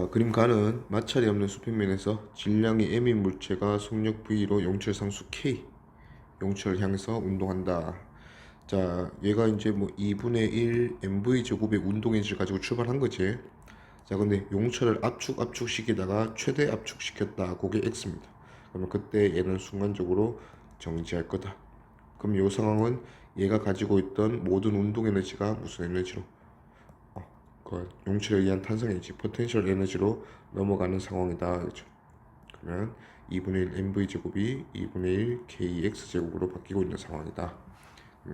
그림 가는 마찰이 없는 수평면에서 질량이 m인 물체가 속력 V로 용철 상수 K 용철 향해서 운동한다. 자, 얘가 이제 뭐 2분의 1 mv 제곱의 운동 에너지를 가지고 출발한 거지. 자, 근데 용철을 압축시키다가 최대 압축시켰다. 그게 x입니다. 그러면 그때 얘는 순간적으로 정지할 거다. 그럼 이 상황은 얘가 가지고 있던 모든 운동 에너지가 무슨 에너지로? 그 용철에 의한 탄성 에너지, 포텐셜 에너지로 넘어가는 상황이다. 그렇죠? 그러면 2분의 1 mv 제곱이 2분의 1 kx 제곱으로 바뀌고 있는 상황이다.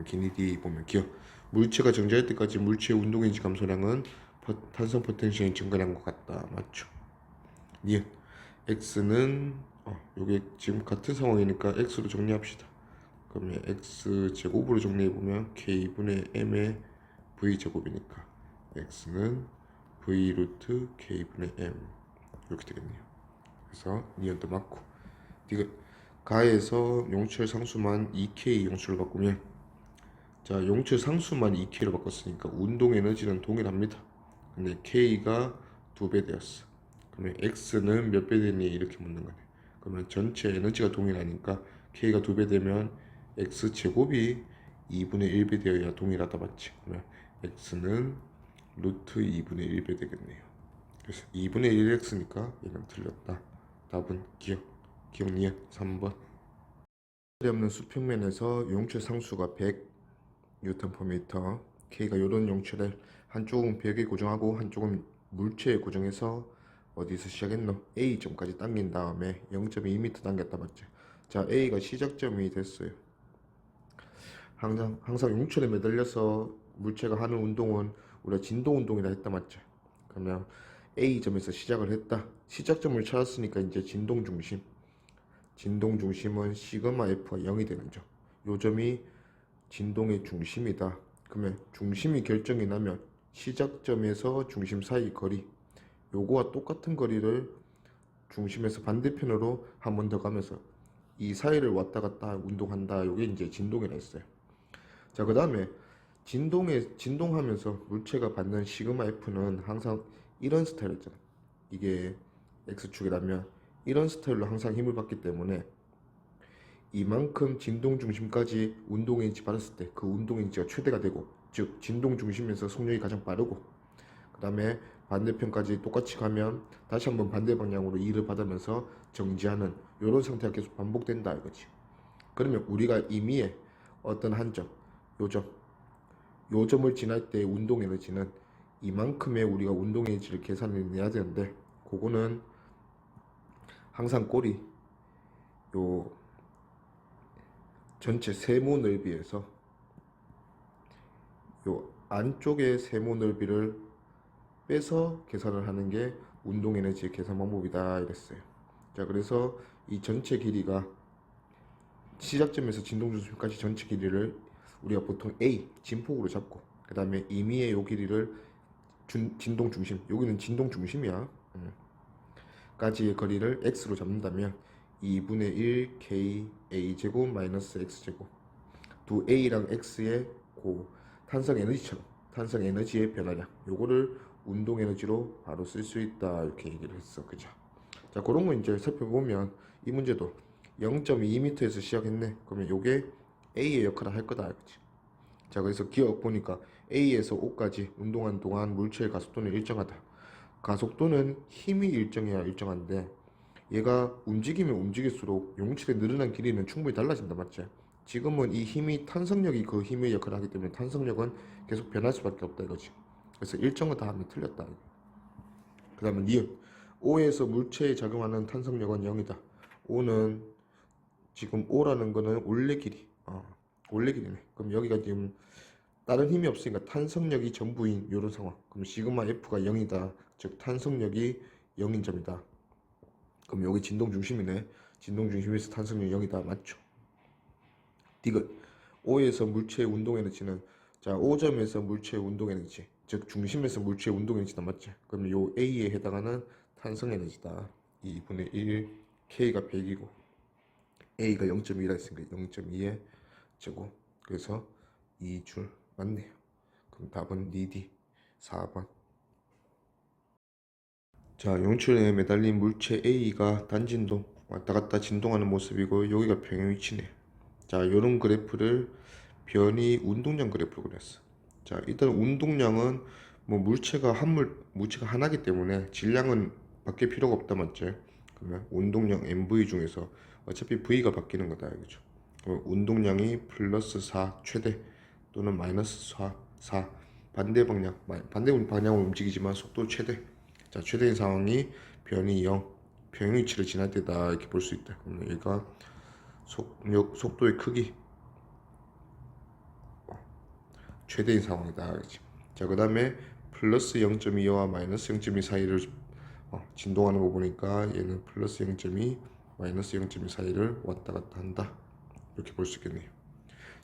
기니 D 보면 기억. 물체가 정지할 때까지 물체의 운동 에너지 감소량은 탄성 포텐셜이 증가한 것 같다. 맞죠? 니은 x는 요게 지금 같은 상황이니까 x로 정리합시다. 그러면 x 제곱으로 정리해 보면 k분의 m의 v 제곱이니까 x는 v 루트 k분의 m 이렇게 되겠네요. 그래서 니은도 맞고 디귿 가에서 용철 상수만 2k 용철로 바꾸면, 자, 용철 상수만 2k로 바꿨으니까 운동 에너지는 동일합니다. 근데 k가 2배 되었어. 그러면 x는 몇 배 되니 이렇게 묻는 거네. 그러면 전체 에너지가 동일하니까 k가 2배 되면 x 제곱이 2분의 1배 되어야 동일하다 맞지? 그러면 x는 루트 2분의 1배 되겠네요. 그래서 2분의 1x니까 얘는 틀렸다. 답은 기억 니은 3번. 없는 수평면에서 용철 상수가 100 뉴턴 퍼 미터, K가 이런 용철을 한쪽은 벽에 고정하고 한쪽은 물체에 고정해서 어디서 시작했노? A점까지 당긴 다음에 0.2m 당겼다 맞죠? 자, A가 시작점이 됐어요. 항상 용철에 매달려서 물체가 하는 운동은 우리가 진동 운동이라 했다 맞죠? 그러면 A점에서 시작을 했다. 시작점을 찾았으니까 이제 진동 중심은 시그마 F가 0이 되는 점. 요 점이 진동의 중심이다. 그러면 중심이 결정이 나면 시작점에서 중심 사이 거리, 요거와 똑같은 거리를 중심에서 반대편으로 한 번 더 가면서 이 사이를 왔다 갔다 운동한다. 요게 이제 진동이라 했어요. 자, 그 다음에 진동하면서 물체가 받는 시그마 F는 항상 이런 스타일이었잖아. 이게 X축이라면 이런 스타일로 항상 힘을 받기 때문에 이만큼 진동 중심까지 운동 에너지 받았을 때 그 운동 에너지가 최대가 되고, 즉 진동 중심에서 속력이 가장 빠르고, 그 다음에 반대편까지 똑같이 가면 다시 한번 반대 방향으로 E를 받으면서 정지하는 이런 상태가 계속 반복된다 이거지. 그러면 우리가 임의의 어떤 한 점, 요 점을 지날 때 운동 에너지는 이만큼의 우리가 운동 에너지를 계산해내야 되는데, 그거는 항상 꼴이 요 전체 세모 넓이에서 요 안쪽의 세모 넓이를 빼서 계산을 하는 게 운동 에너지의 계산 방법이다 이랬어요. 자, 그래서 이 전체 길이가 시작점에서 진동 중심까지 전체 길이를 우리가 보통 A 진폭으로 잡고, 그 다음에 임의의 요 길이를 진동 중심, 여기는 진동 중심이야, 까지의 거리를 x로 잡는다면 2분의 1 k a 제곱 마이너스 x 제곱 두 a랑 x의 탄성 에너지처럼 탄성 에너지의 변화량, 요거를 운동 에너지로 바로 쓸 수 있다 이렇게 얘기를 했어. 그죠? 자, 그런 거 이제 살펴보면 이 문제도 0.2m에서 시작했네. 그러면 요게 a의 역할을 할 거다. 그치? 자, 그래서 기억 보니까 a에서 o까지 운동한 동안 물체의 가속도는 일정하다. 가속도는 힘이 일정해야 일정한데, 얘가 움직이면 움직일수록 용체의 늘어난 길이는 충분히 달라진다 맞지? 지금은 이 힘이 탄성력이 그 힘의 역할을 하기 때문에 탄성력은 계속 변할 수밖에 없다 이거지. 그래서 일정은 다 하면 틀렸다. 그 다음에 니은 O에서 물체에 작용하는 탄성력은 0이다. O는 지금 O라는 거는 원래 길이, 원래 길이네. 그럼 여기가 지금 다른 힘이 없으니까 탄성력이 전부인 이런 상황. 그럼 시그마 F가 0이다. 즉 탄성력이 0인 점이다. 그럼 여기 진동 중심이네. 진동 중심에서 탄성력이 0이다. 맞죠? 디귿 O에서 물체의 운동 에너지는, 자, O점에서 물체의 운동 에너지, 즉 중심에서 물체의 운동 에너지다 맞지? 그러면 요 A에 해당하는 탄성 에너지다. 2분의 1 K가 100이고 A가 0.2라 했으니까 0.2의 제곱. 그래서 2줄 맞네요. 그럼 답은 니디 4번. 자, 용출에 매달린 물체 A가 단진동 왔다 갔다 진동하는 모습이고 여기가 평형위치네. 자, 요런 그래프를 변이 운동량 그래프로 그렸어. 자, 일단 운동량은 뭐 물체가 하나기 때문에 질량은 바뀔 필요가 없다 맞지? 그러면 운동량 MV 중에서 어차피 V가 바뀌는 거다 이거죠. 그럼 운동량이 플러스 4 최대 또는 마이너스 4 반대 방향으로 움직이지만 속도 최대. 자, 최대인 상황이 변이 0 평행위치를 지날 때다 이렇게 볼 수 있다. 그러면 얘가 속도의 크기 최대인 상황이다. 그렇지? 자, 그 다음에 플러스 0.2와 마이너스 0.2 사이를 진동하는 거 보니까 얘는 플러스 0.2 마이너스 0.2 사이를 왔다 갔다 한다 이렇게 볼 수 있겠네요.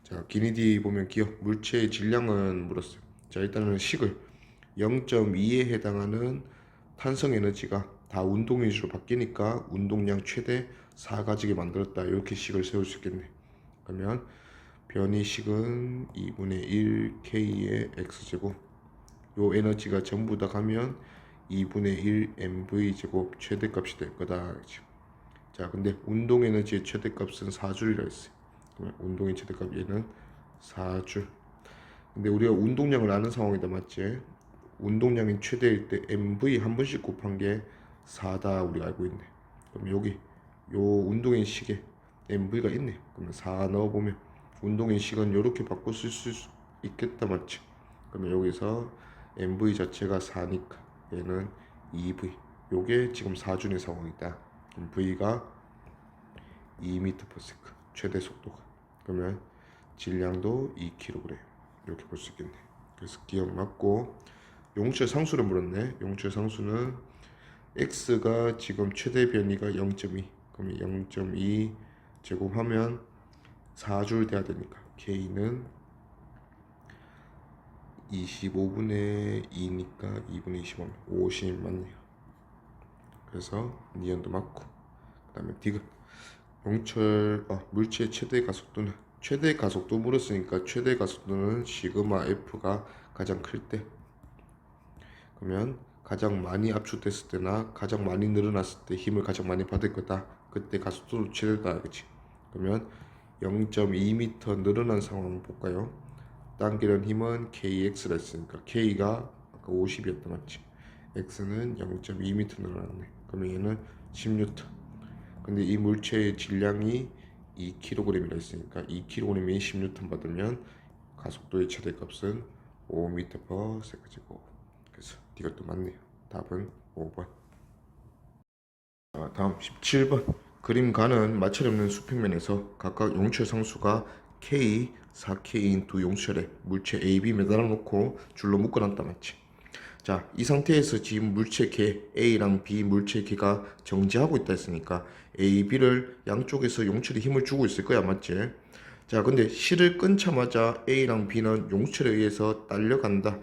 자, 기니디 보면 기억 물체의 질량은 물었어요. 자, 일단은 식을 0.2에 해당하는 탄성 에너지가 다 운동 위주로 바뀌니까 운동량 최대 4 가지게 만들었다 이렇게 식을 세울 수 있겠네. 그러면 변이식은 2분의 1 K의 X제곱 요 에너지가 전부 다 가면 2분의 1 mv제곱 최대값이 될 거다. 그렇죠? 자, 근데 운동 에너지의 최대값은 4줄이라 했어요. 그러면 운동의 최대값 얘는 4줄. 근데 우리가 운동량을 아는 상황이다 맞지? 운동량이 최대일 때 mv 한 번씩 곱한 게 4다 우리가 알고 있네. 그럼 여기 요 운동의 식에 mv가 있네. 그러면 4 넣어보면 운동의 식은 이렇게 바꿔 쓸 수 있겠다 맞지? 그러면 여기서 mv 자체가 4니까 얘는 2v 요게 지금 4준의 상황이다. 그럼 v가 2m/s 최대 속도가 그러면 질량도 2kg 이렇게 볼 수 있겠네. 그래서 기억 맞고 용체 상수를 물었네. 용체 상수는 x가 지금 최대 변이가 0.2 그러면 0.2 제곱하면 4줄 돼야 되니까 k는 25분의 2니까 2분의 25면 50 맞네요. 그래서 니은도 맞고 그 다음에 디귿 용철 물체의 최대 가속도 물었으니까 최대 가속도는 시그마 F가 가장 클 때 그러면 가장 많이 압축됐을 때나 가장 많이 늘어났을 때 힘을 가장 많이 받을 거다. 그때 가속도도 최대다. 그치? 그러면 0.2m 늘어난 상황 한번 볼까요? 당기는 힘은 KX라 했으니까 K가 아까 50이었다 맞지? X는 0.2m 늘어났네. 그러면 얘는 10N. 근데 이 물체의 질량이 2kg이라 했으니까 2kg이 10N 받으면 가속도의 최대값은 5m/s 제곱. 그래서 이것도 맞네요. 답은 5번. 다음 17번. 그림 가는 마찰 없는 수평면에서 각각 용철 상수가 K, 4K인 두 용철에 물체 AB 매달아 놓고 줄로 묶어놨다 맞지? 자, 이 상태에서 지금 물체 개 A랑 B 물체 개가 정지하고 있다 했으니까 A, B를 양쪽에서 용철이 힘을 주고 있을 거야 맞지? 자, 근데 실을 끊자마자 A랑 B는 용철에 의해서 딸려간다.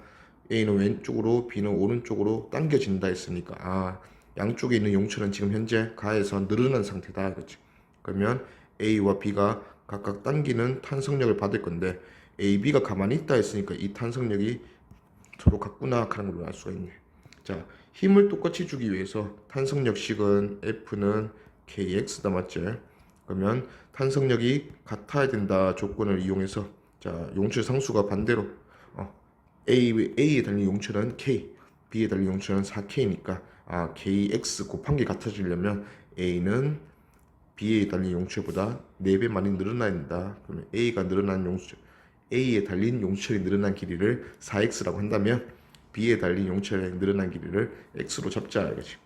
A는 왼쪽으로 B는 오른쪽으로 당겨진다 했으니까 양쪽에 있는 용철은 지금 현재 가에서 늘어난 상태다 그렇지? 그러면 A와 B가 각각 당기는 탄성력을 받을 건데 A, B가 가만히 있다 했으니까 이 탄성력이 서로 같구나 하는 걸 알 수가 있네. 자, 힘을 똑같이 주기 위해서 탄성력식은 F는 KX다 맞지? 그러면 탄성력이 같아야 된다 조건을 이용해서 자, 용철 상수가 반대로 A에 달린 용철은 K, B에 달린 용철은 4K니까 KX 곱한 게 같아지려면 A는 B에 달린 용철보다 4배 많이 늘어나야 된다. 그러면 A에 달린 용철이 늘어난 길이를 4x라고 한다면 B에 달린 용철의 늘어난 길이를 x로 잡자 이거지.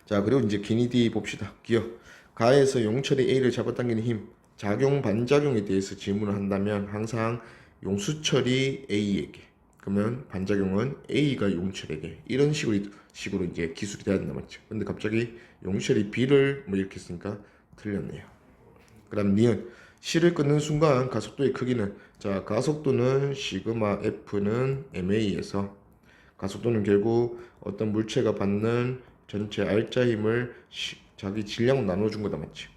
자, 그리고 이제 기니디 봅시다. 기억 가에서 용철이 A를 잡아당기는 힘 작용 반작용에 대해서 질문을 한다면 항상 용수철이 A에게 그러면 반작용은 A가 용철에게 이런 식으로 이제 기술이 돼야 된다 맞죠. 근데 갑자기 용철이 B를 뭐 이렇게 했으니까 틀렸네요. 그 다음 니은 실을 끊는 순간 가속도의 크기는 자, 가속도는 시그마 F는 ma에서 가속도는 결국 어떤 물체가 받는 전체 R자 힘을 자기 질량으로 나눠준 거다 맞지?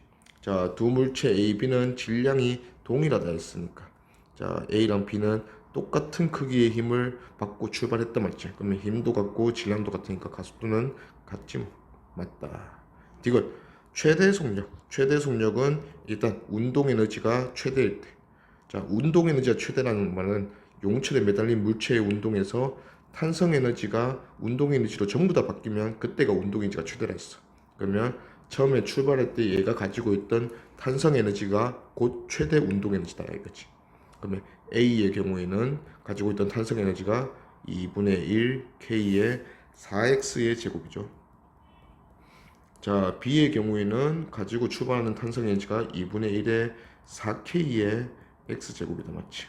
자, 두 물체 A, B는 질량이 동일하다 했으니까 자, A랑 B는 똑같은 크기의 힘을 받고 출발했다 맞지? 그러면 힘도 같고 질량도 같으니까 가속도는 같지 뭐. 맞다. 이걸 최대 속력. 최대 속력은 일단 운동 에너지가 최대일 때. 자, 운동 에너지가 최대라는 말은 용철에 매달린 물체의 운동에서 탄성 에너지가 운동 에너지로 전부 다 바뀌면 그때가 운동 에너지가 최대라 했어. 그러면 처음에 출발할 때 얘가 가지고 있던 탄성 에너지가 곧 최대 운동 에너지다 이거지. 그러면 A의 경우에는 가지고 있던 탄성 에너지가 2분의 1 K의 4X의 제곱이죠. 자, B의 경우에는 가지고 출발하는 탄성 에너지가 2분의 1의 4K의 X제곱이다 맞지?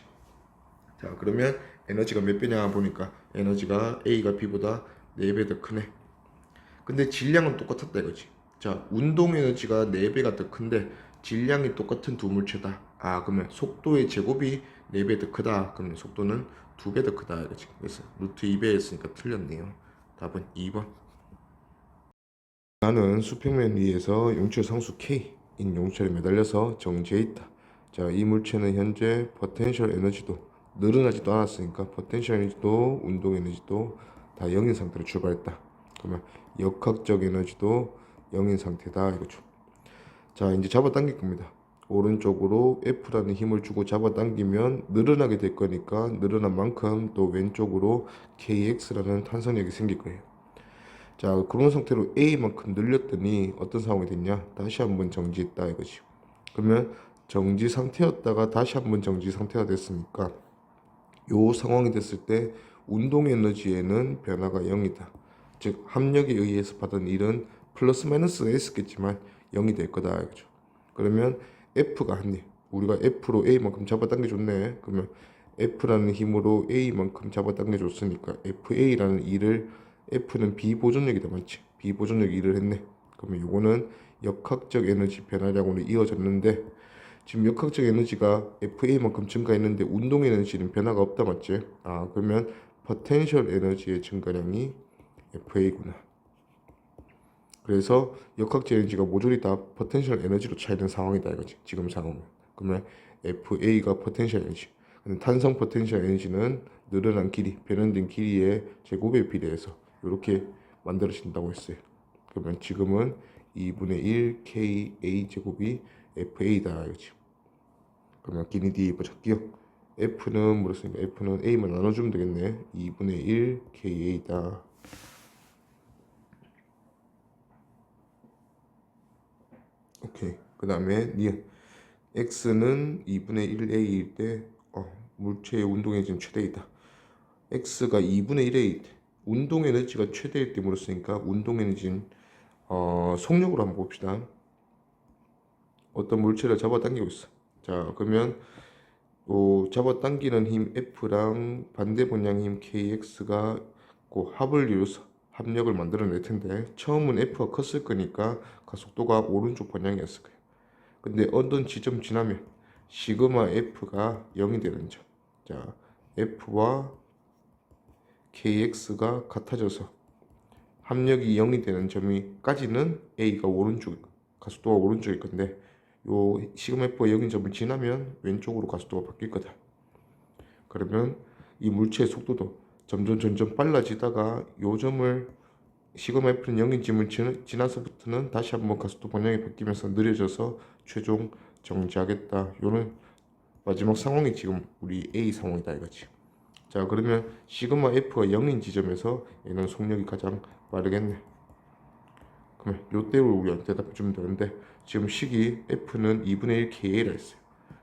자, 그러면 에너지가 몇 배냐 보니까 에너지가 A가 B보다 4배 더 크네. 근데 질량은 똑같았다 이거지. 자, 운동 에너지가 4배가 더 큰데 질량이 똑같은 두 물체다. 아, 그러면 속도의 제곱이 4배 더 크다. 그러면 속도는 2배 더 크다 이거지. 그래서 루트 2배 했으니까 틀렸네요. 답은 2번. 나는 수평면 위에서 용철 상수 K인 용철에 매달려서 정지해 있다. 자, 이 물체는 현재 포텐셜 에너지도 늘어나지도 않았으니까 포텐셜 에너지도 운동 에너지도 다 0인 상태로 출발했다. 그러면 역학적 에너지도 0인 상태다 이거죠. 자, 이제 잡아당길 겁니다. 오른쪽으로 F라는 힘을 주고 잡아당기면 늘어나게 될 거니까 늘어난 만큼 또 왼쪽으로 KX라는 탄성력이 생길 거예요. 자, 그런 상태로 A만큼 늘렸더니 어떤 상황이 됐냐? 다시 한번 정지했다 이거지. 그러면 정지 상태였다가 다시 한번 정지 상태가 됐으니까 요 상황이 됐을 때 운동 에너지에는 변화가 0이다. 즉 합력에 의해서 받은 일은 플러스 마이너스가 있었겠지만 0이 될 거다 이거죠. 그러면 F가 한일, 우리가 F로 A만큼 잡아당겨줬네. 그러면 F라는 힘으로 A만큼 잡아당겨줬으니까 FA라는 일을 F는 비보존력이다 맞지? 비보존력 일을 했네. 그러면 요거는 역학적 에너지 변화량으로 이어졌는데 지금 역학적 에너지가 FA만큼 증가했는데 운동 에너지는 변화가 없다 맞지? 아, 그러면 포텐셜 에너지의 증가량이 FA구나. 그래서 역학적 에너지가 모조리 다 포텐셜 에너지로 차이는 상황이다 이거지. 지금 상황은. 그러면 FA가 포텐셜 에너지. 탄성 포텐셜 에너지는 늘어난 길이, 변형된 길이의 제곱에 비례해서 이렇게 만들어진다고 했어요. 그러면 지금은 2분의 1 KA 제곱이 FA다 이거지. 그러면 기니 D 보자기요. F는 뭐랬으니까 F는 A만 나눠주면 되겠네. 2분의 1 KA다. 오케이. 그 다음에 니은 X는 2분의 1A일 때 물체의 운동 에너지는 최대이다. X가 2분의 1A 때 운동 에너지가 최대일 때 물었으니까 운동 에너지는 속력으로 한번 봅시다. 어떤 물체를 잡아당기고 있어. 자, 그러면 잡아당기는 힘 F랑 반대 방향 힘 KX가 그 합을 이루어서 합력을 만들어낼 텐데 처음은 F가 컸을 거니까 가속도가 오른쪽 방향이었을 거예요. 근데 어떤 지점 지나면 시그마 F가 0이 되는 점. 자, F와 KX가 같아져서 합력이 0이 되는 점이까지는 A가 오른쪽, 가속도가 오른쪽일 건데 요 시그마 F가 0인 점을 지나면 왼쪽으로 가속도가 바뀔 거다. 그러면 이 물체의 속도도 점점 빨라지다가 요 점을 시그마 F는 0인 점을 지나서부터는 다시 한번 가속도 방향이 바뀌면서 느려져서 최종 정지하겠다. 요는 마지막 상황이 지금 우리 A 상황이다 이거지. 자, 그러면 시그마 F가 0인 지점에서 얘는 속력이 가장 빠르겠네. 그러면 요때로 우리가 대답해 주면 되는데 지금 식이 F는 2분의 1 KA라 했어요.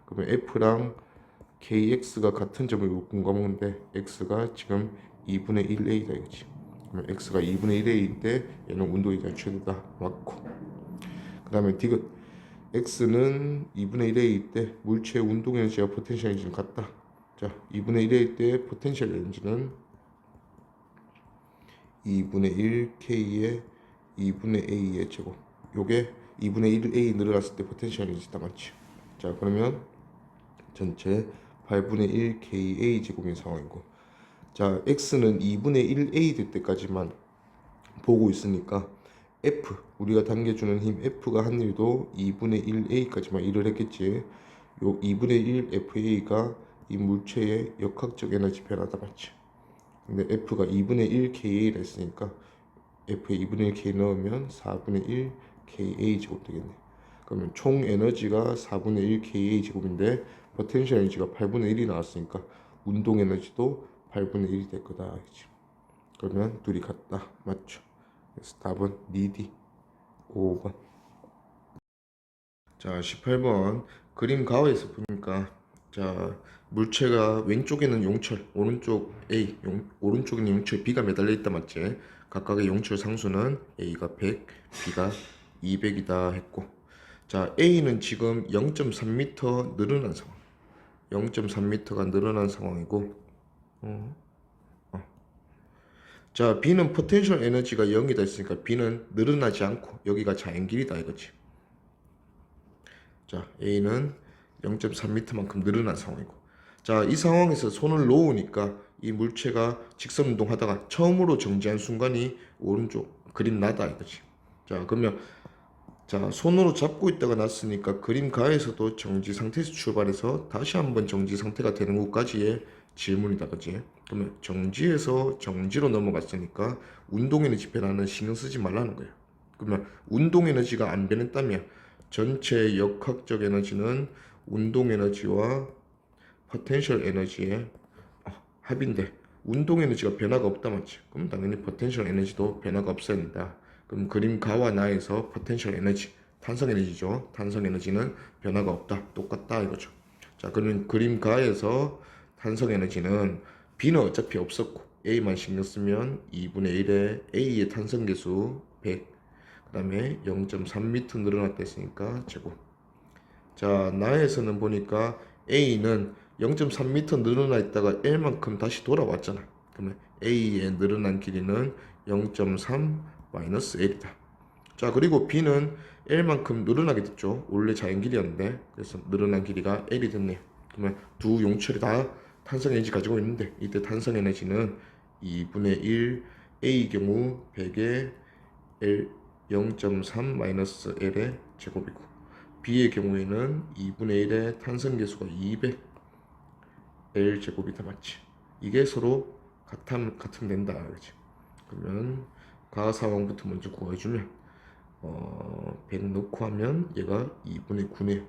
그러면 F랑 KX가 같은 점을 공감하는데 X가 지금 2분의 1A다 이거지. 그러면 X가 2분의 1A일 때 얘는 운동이 잘 최대다 맞고. 그 다음에 디귿 X는 2분의 1A일 때 물체의 운동 에너지와 포텐셜 에너지는 같다. 자, 2분의 1A일 때 포텐셜 에너지는 2분의 1 K의 2분의 A의 제곱. 요게 2분의 1 A 늘어났을 때 포텐셜 에너지다 맞지? 자, 그러면 전체 8분의 1 KA 제곱인 상황이고, 자, X는 2분의 1A 될 때까지만 보고 있으니까 F, 우리가 당겨주는 힘 F가 한 일도 2분의 1A까지만 일을 했겠지. 요 2분의 1 FA가 이 물체의 역학적 에너지 변화다 맞지? 근데 F가 2분의 1 KA라 했으니까 F에 2분의 1 K 넣으면 4분의 1 KA 제곱 되겠네. 그러면 총 에너지가 4분의 1 KA 제곱인데 포텐셜 에너지가 8분의 1이 나왔으니까 운동 에너지도 8분의 1이 될 거다. 그치? 그러면 둘이 같다. 맞죠? 그래서 답은 니디 5번. 자, 18번 그림 가오에서 보니까 자, 물체가 왼쪽에는 용철, 오른쪽 A, 오른쪽에는 용철 B가 매달려 있다 맞지? 각각의 용철 상수는 A가 100, B가 200이다 했고, 자, A는 지금 0.3m 늘어난 상황, 0.3m가 늘어난 상황이고, 어, 자, B는 포텐셜 에너지가 0이다 했으니까 B는 늘어나지 않고 여기가 자연길이다 이거지. 자, A는 0.3m만큼 늘어난 상황이고, 자, 이 상황에서 손을 놓으니까 이 물체가 직선 운동하다가 처음으로 정지한 순간이 오른쪽 그림 나다 이거지. 자, 그러면 자, 손으로 잡고 있다가 놨으니까 그림 가에서도 정지 상태에서 출발해서 다시 한번 정지 상태가 되는 것까지의 질문이다 그지. 그러면 정지에서 정지로 넘어갔으니까 운동 에너지 변화는 신경 쓰지 말라는 거예요. 그러면 운동 에너지가 안 변했다면 전체 역학적 에너지는 운동 에너지와 포텐셜 에너지의 합인데 운동 에너지가 변화가 없다 맞지? 그럼 당연히 포텐셜 에너지도 변화가 없어야 된다. 그럼 그림 가와 나에서 포텐셜 에너지, 탄성 에너지죠. 탄성 에너지는 변화가 없다. 똑같다 이거죠. 자, 그러면 그림 가에서 탄성 에너지는 B는 어차피 없었고 A만 신경 쓰면 2분의 1의 A의 탄성 계수 100, 그 다음에 0.3m 늘어났다 했으니까 제곱. 자, 나에서는 보니까 A는 0.3m 늘어나 있다가 L만큼 다시 돌아왔잖아. 그러면 A의 늘어난 길이는 0.3 마이너스 L이다. 자, 그리고 B는 L만큼 늘어나게 됐죠. 원래 자연 길이었는데 그래서 늘어난 길이가 L이 됐네요. 그러면 두 용철이 다 탄성 에너지 가지고 있는데 이때 탄성 에너지는 2분의 1 A 경우 100의 L 0.3 마이너스 L의 제곱이고, B의 경우에는 2분의 1의 탄성 계수가 200 L 제곱이다 맞지? 이게 서로 같으면 된다 그렇지? 그러면 가 상황부터 먼저 구해주면 100 넣고 하면 얘가 2분의 9네요.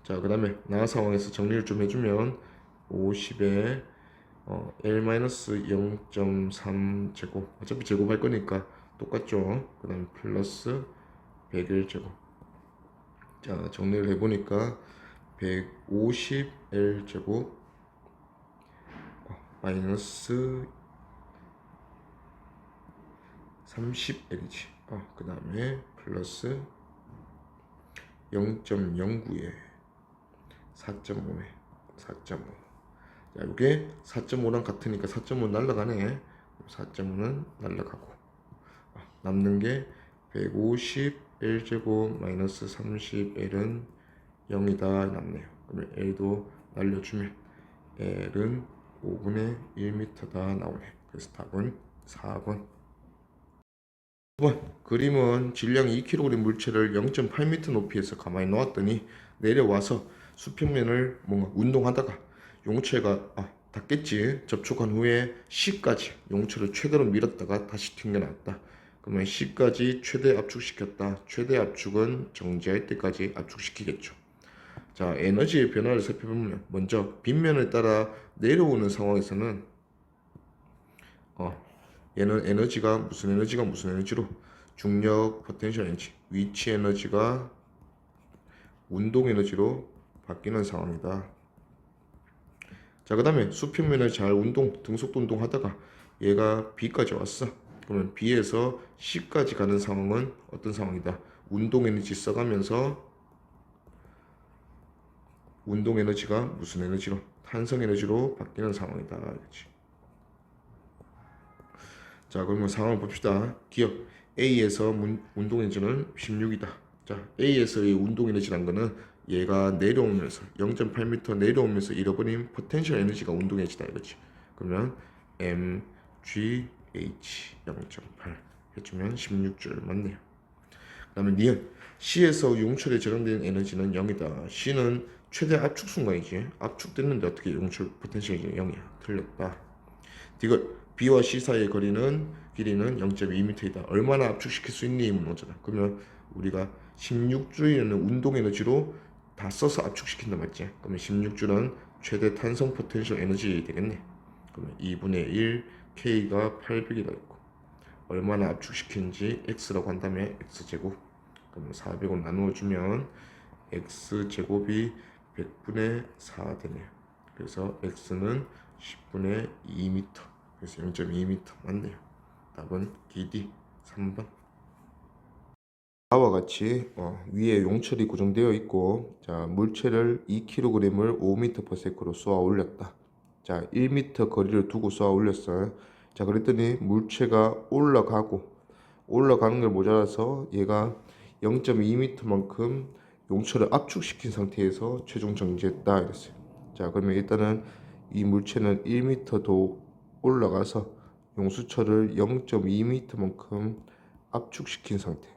자, 그 다음에 나 상황에서 정리를 좀 해주면 50에 L-0.3 제곱, 어차피 제곱할 거니까 똑같죠. 그 다음에 플러스 101 제곱. 자, 정리를 해보니까 150L 제곱 마이너스 30L이지. 그 다음에 플러스 0.09에 4.5에 4.5. 자, 이게 4.5랑 같으니까 4.5 날라가네. 4.5는 날라가고 남는 게 150L 제곱 마이너스 30L은 0이다 남네요. 그러면 L도 날려주면 L은 5분의 1m다 나오네. 그래서 답은 4번. 5번 그림은 질량이 2kg 물체를 0.8m 높이에서 가만히 놓았더니 내려와서 수평면을 뭔가 운동하다가 용체가 닿겠지. 접촉한 후에 C까지 용체를 최대로 밀었다가 다시 튕겨놨다. 그러면 C까지 최대 압축시켰다. 최대 압축은 정지할 때까지 압축시키겠죠. 자, 에너지의 변화를 살펴보면 먼저 빗면을 따라 내려오는 상황에서는 얘는 에너지가 무슨 에너지로 중력 포텐셜 에너지, 위치 에너지가 운동 에너지로 바뀌는 상황이다. 자, 그 다음에 수평면을 잘 등속도 운동 하다가 얘가 B까지 왔어. 그러면 B에서 C까지 가는 상황은 어떤 상황이다? 운동 에너지 써가면서 운동 에너지가 무슨 에너지로? 탄성 에너지로 바뀌는 상황이다. 그렇지. 자, 그러면 상황을 봅시다. 기억 A에서 운동 에너지는 16이다. 자, A에서의 운동 에너지란 거는 얘가 내려오면서 0.8m 내려오면서 잃어버린 포텐셜 에너지가 운동 에너지다 이거지. 그러면 mgh 0.8 해주면 16줄 맞네요. 그 다음에 니은 C에서 용철에 저장된 에너지는 0이다. C는 최대 압축 순간이지. 압축됐는데 어떻게 용출 포텐셜이 0이야. 틀렸다. 이거 B와 C 사이의 거리는 길이는 0.2m이다. 얼마나 압축시킬 수 있니? 이 문제잖아. 그러면 우리가 16J는 운동 에너지로 다 써서 압축시킨다 맞지? 그러면 16J는 최대 탄성 포텐셜 에너지 되겠네. 그러면 2분의 1 K가 800이라 있고 얼마나 압축시키는지 X라고 한 다음에 X제곱 그러면 400을 나누어주면 X제곱이 100분의 4 되네요. 그래서 X는 10분의 2m 그래서 0.2m 맞네요. 답은 기디 3번. 다와 같이 위에 용철이 고정되어 있고 자 물체를 2kg을 5m/s로 쏘아 올렸다. 자 1m 거리를 두고 쏘아 올렸어요. 자 그랬더니 물체가 올라가는 걸 모자라서 얘가 0.2m만큼 용철을 압축시킨 상태에서 최종 정지했다 이랬어요. 자 그러면 일단은 이 물체는 1m 더 올라가서 용수철을 0.2m만큼 압축시킨 상태.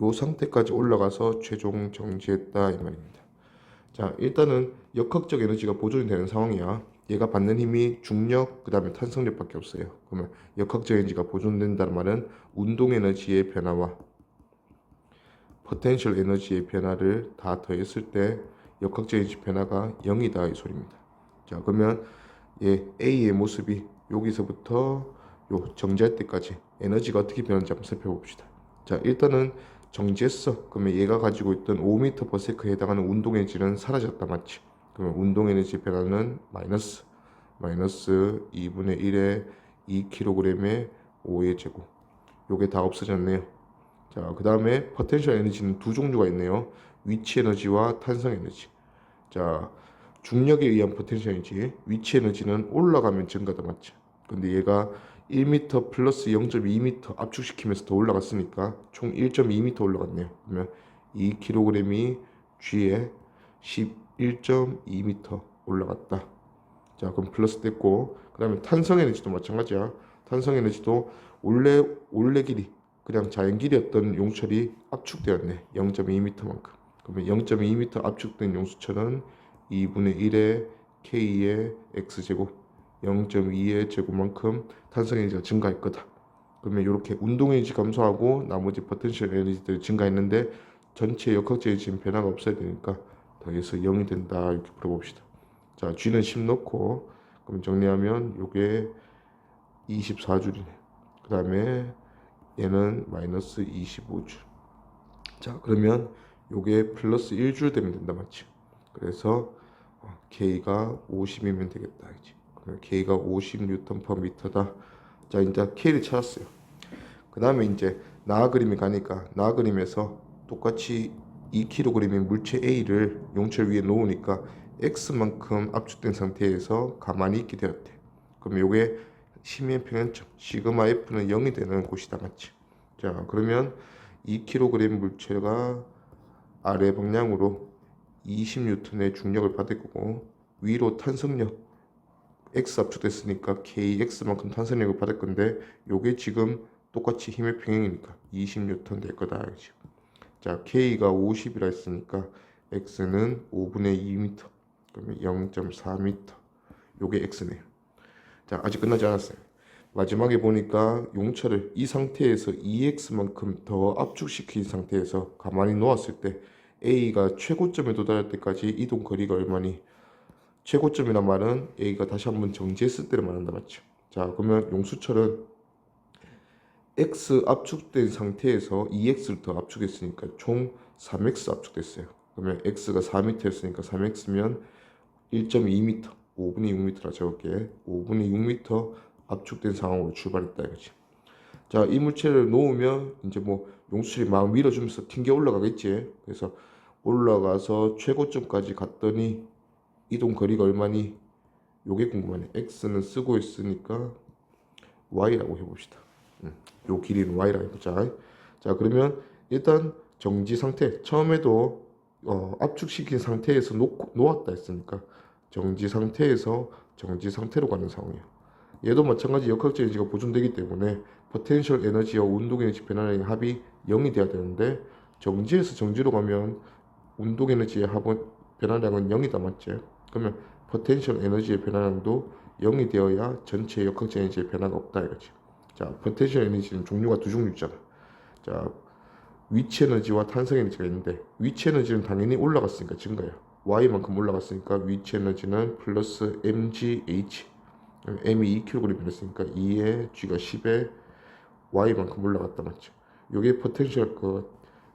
요 상태까지 올라가서 최종 정지했다 이 말입니다. 자 일단은 역학적 에너지가 보존이 되는 상황이야. 얘가 받는 힘이 중력 그 다음에 탄성력밖에 없어요. 그러면 역학적 에너지가 보존된다는 말은 운동 에너지의 변화와 포텐셜 에너지의 변화를 다 더했을 때 역학적 에너지 변화가 0이다 이 소리입니다. 자 그러면 얘 A의 모습이 여기서부터 요 정지할 때까지 에너지가 어떻게 변하는지 한번 살펴봅시다. 자 일단은 정지했어. 그러면 얘가 가지고 있던 5m/s에 해당하는 운동 에너지는 사라졌다 맞지? 그러면 운동 에너지 변화는 마이너스 2분의 1에 2kg의 5의 제곱. 요게 다 없어졌네요. 자, 그 다음에 포텐셜 에너지는 두 종류가 있네요. 위치 에너지와 탄성 에너지. 자, 중력에 의한 포텐셜 에너지. 위치 에너지는 올라가면 증가다 맞죠? 근데 얘가 1m 플러스 0.2m 압축시키면서 더 올라갔으니까 총 1.2m 올라갔네요. 그러면 2kg이 G에 11.2m 올라갔다. 자 그럼 플러스 됐고 그 다음에 탄성 에너지도 마찬가지야. 탄성 에너지도 원래 길이 그냥 자연 길이었던 용철이 압축되었네. 0.2m만큼. 그러면 0.2m 압축된 용수철은 2분의 1의 K의 X제곱 0.2의 제곱만큼 탄성 에너지가 증가할 거다. 그러면 이렇게 운동 에너지 감소하고 나머지 포텐셜 에너지들이 증가했는데 전체 역학적 에너지는 변화가 없어야 되니까 더해서 0이 된다 이렇게 풀어봅시다. 자 G는 10 넣고 그럼 정리하면 요게 24줄이네. 그 다음에 얘는 마이너스 25줄. 자 그러면 요게 플러스 1줄 되면 된다 맞지? 그래서 K가 50이면 되겠다 이제. K가 50Nm/m다. 자 이제 K를 찾았어요. 그 다음에 이제 나아 그림이 가니까 나아 그림에서 똑같이 2kg의 물체 A를 용철 위에 놓으니까 X만큼 압축된 상태에서 가만히 있게 되었대. 그럼 요게 힘의 평행점 시그마 F는 0이 되는 곳이다 맞지? 자 그러면 2kg 물체가 아래 방향으로 20N의 중력을 받을 거고 위로 탄성력 X 압축됐으니까 KX만큼 탄성력을 받을 건데 요게 지금 똑같이 힘의 평행이니까 20N 될 거다 알겠죠? 자 K가 50이라 했으니까 X는 5분의 2m 그러면 0.4m 요게 X네요. 자 아직 끝나지 않았어요. 마지막에 보니까 용철을 이 상태에서 2x만큼 더 압축시킨 상태에서 가만히 놓았을 때 A가 최고점에 도달할 때까지 이동 거리가 얼마니? 최고점이란 말은 A가 다시 한번 정지했을 때를 말한다 맞죠? 자 그러면 용수철은 X 압축된 상태에서 2X를 더 압축했으니까 총 3X 압축됐어요. 그러면 X가 4m였으니까 3X면 1.2m 5분의 6m라 적을게. 5분의 6m 압축된 상황으로 출발했다 이거지. 자, 이 물체를 놓으면 이제 뭐 용수철이 막 밀어주면서 튕겨 올라가겠지. 그래서 올라가서 최고점까지 갔더니 이동 거리가 얼마니? 요게 궁금하네. X는 쓰고 있으니까 Y라고 해봅시다. 요 길이는 Y라고 해보자. 자, 그러면 일단 정지 상태. 처음에도 압축시킨 상태에서 놓았다 했으니까 정지 상태에서 정지 상태로 가는 상황이야. 얘도 마찬가지 역학적 에너지가 보존되기 때문에 포텐셜 에너지와 운동 에너지 변화량의 합이 0이 돼야 되는데 정지에서 정지로 가면 운동 에너지의 합은 변화량은 0이다 맞지? 그러면 포텐셜 에너지의 변화량도 0이 되어야 전체 역학적 에너지의 변화가 없다 이거지. 자, 포텐셜 에너지는 종류가 두 종류 있잖아. 자, 위치 에너지와 탄성 에너지가 있는데 위치 에너지는 당연히 올라갔으니까 증가해요. Y만큼 올라갔으니까 위치 에너지는 플러스 mgh. m이 2kg이었으니까 2에 g가 10에 Y만큼 올라갔다 맞죠? 요게 포텐셜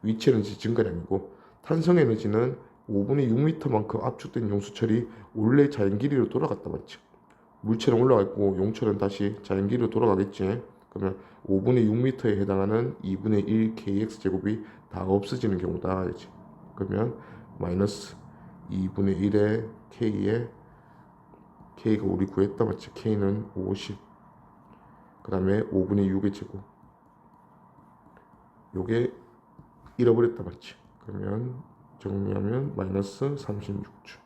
위치 에너지 증가량이고 탄성 에너지는 5분의 6m만큼 압축된 용수철이 원래 자연 길이로 돌아갔다 맞죠? 물체는 올라갔고 용철은 다시 자연 길이로 돌아가겠지. 그러면 5분의 6m에 해당하는 2분의 1 kx 제곱이 다 없어지는 경우다. 알지? 그러면 마이너스 2분의 1의 k가 우리 구했다 맞지? k는 50. 그 다음에 5분의 6의 제곱. 요게 잃어버렸다 맞지? 그러면 정리하면 마이너스 36주.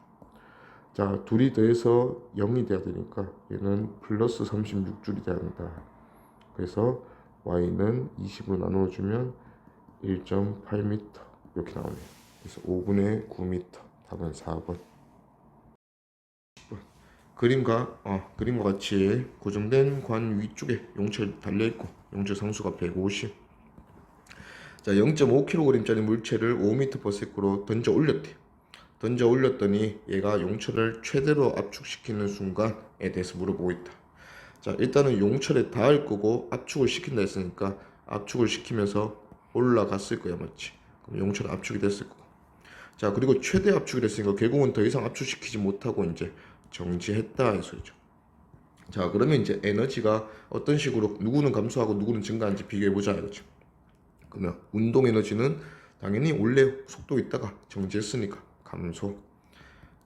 자, 둘이 더해서 0이 돼야 되니까 얘는 플러스 36줄이 돼야 한다. 그래서 y는 20으로 나누어주면 1.8m 이렇게 나오네요. 그래서 5분의 9m. 답은 4번. 그림과 같이 고정된 관 위쪽에 용철 달려있고 용철 상수가 150. 자, 0.5kg짜리 물체를 5m/s로 던져 올렸대. 던져 올렸더니 얘가 용철을 최대로 압축시키는 순간에 대해서 물어보고 있다. 자, 일단은 용철에 닿을 거고 압축을 시킨다 했으니까 압축을 시키면서 올라갔을 거야 맞지? 그럼 용철은 압축이 됐을 거고. 자, 그리고 최대 압축이 됐으니까 결국은 더 이상 압축시키지 못하고 이제 정지했다 이 소리죠. 자, 그러면 이제 에너지가 어떤 식으로 누구는 감소하고 누구는 증가하는지 비교해보자 이거죠. 그러면 운동 에너지는 당연히 원래 속도 있다가 정지했으니까 감소.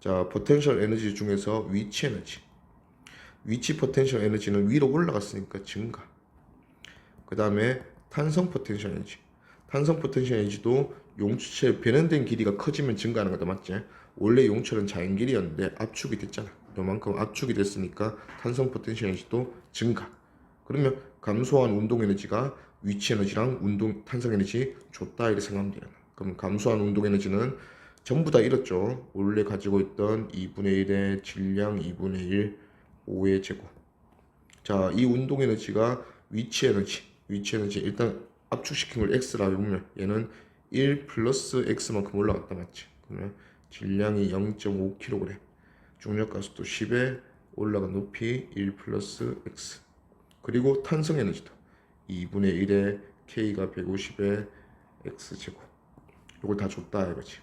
자, 포텐셜 에너지 중에서 위치 에너지. 위치 포텐셜 에너지는 위로 올라갔으니까 증가. 그 다음에 탄성 포텐셜 에너지. 탄성 포텐셜 에너지도 용철 변형된 길이가 커지면 증가하는 거다 맞지? 원래 용철은 자연 길이였는데 압축이 됐잖아. 요만큼 압축이 됐으니까 탄성 포텐셜 에너지도 증가. 그러면 감소한 운동 에너지가 위치 에너지랑 탄성 에너지 줬다 이렇게 생각하면 돼요. 그럼 감소한 운동 에너지는 전부 다 잃었죠. 원래 가지고 있던 2분의 1의 질량 2분의 1 5의 제곱. 자, 이 운동 에너지가 위치 에너지 일단 압축시킨 걸 x라고 보면 얘는 1 플러스 x만큼 올라갔다 맞지? 그러면 질량이 0.5kg, 중력 가속도 10에 올라간 높이 1 플러스 x. 그리고 탄성 에너지도 2분의 1에 k가 150에 x 제곱. 이걸 다 줬다 이거지.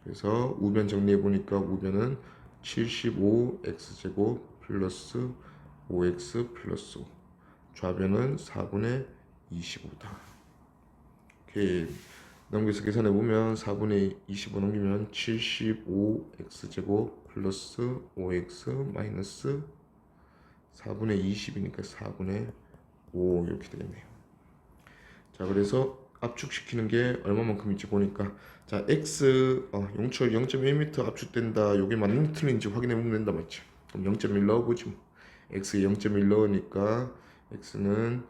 그래서 우변 정리해 보니까 우변은 75x 제곱 플러스 5x 플러스 5. 좌변은 4분의 25다. 오케이. 넘겨서 계산해 보면 4분의 25 넘기면 75x 제곱 플러스 5x 마이너스 4분의 20이니까 4분의 5 이렇게 되겠네요. 자, 그래서 압축시키는 게 얼마만큼인지 보니까 자, x 용철 0.1m 압축된다. 요게 맞는 틀린지 확인해 보면 된다 맞죠? 그럼 0.1 넣어보지 뭐. x에 0.1 넣으니까 x는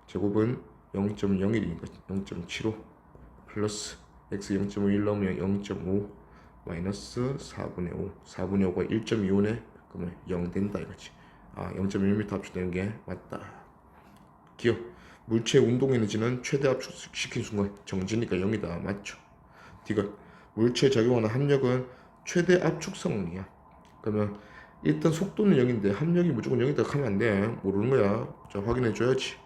제곱은 0.01이니까 0.75 플러스 x 0.1 넣으면 0.5 마이너스 4분의 5. 4분의 5가 1.25네. 그러면 0 된다 이거지. 0.1m 압축되는 게 맞다. 기억. 물체 운동 에너지는 최대 압축시킨 순간 정지니까 0이다. 맞죠? 디귿. 물체에 적용하는 합력은 최대 압축 성능이야. 그러면 일단 속도는 0인데 합력이 무조건 0이다 하면 안 돼. 모르는 거야. 자, 확인해 줘야지.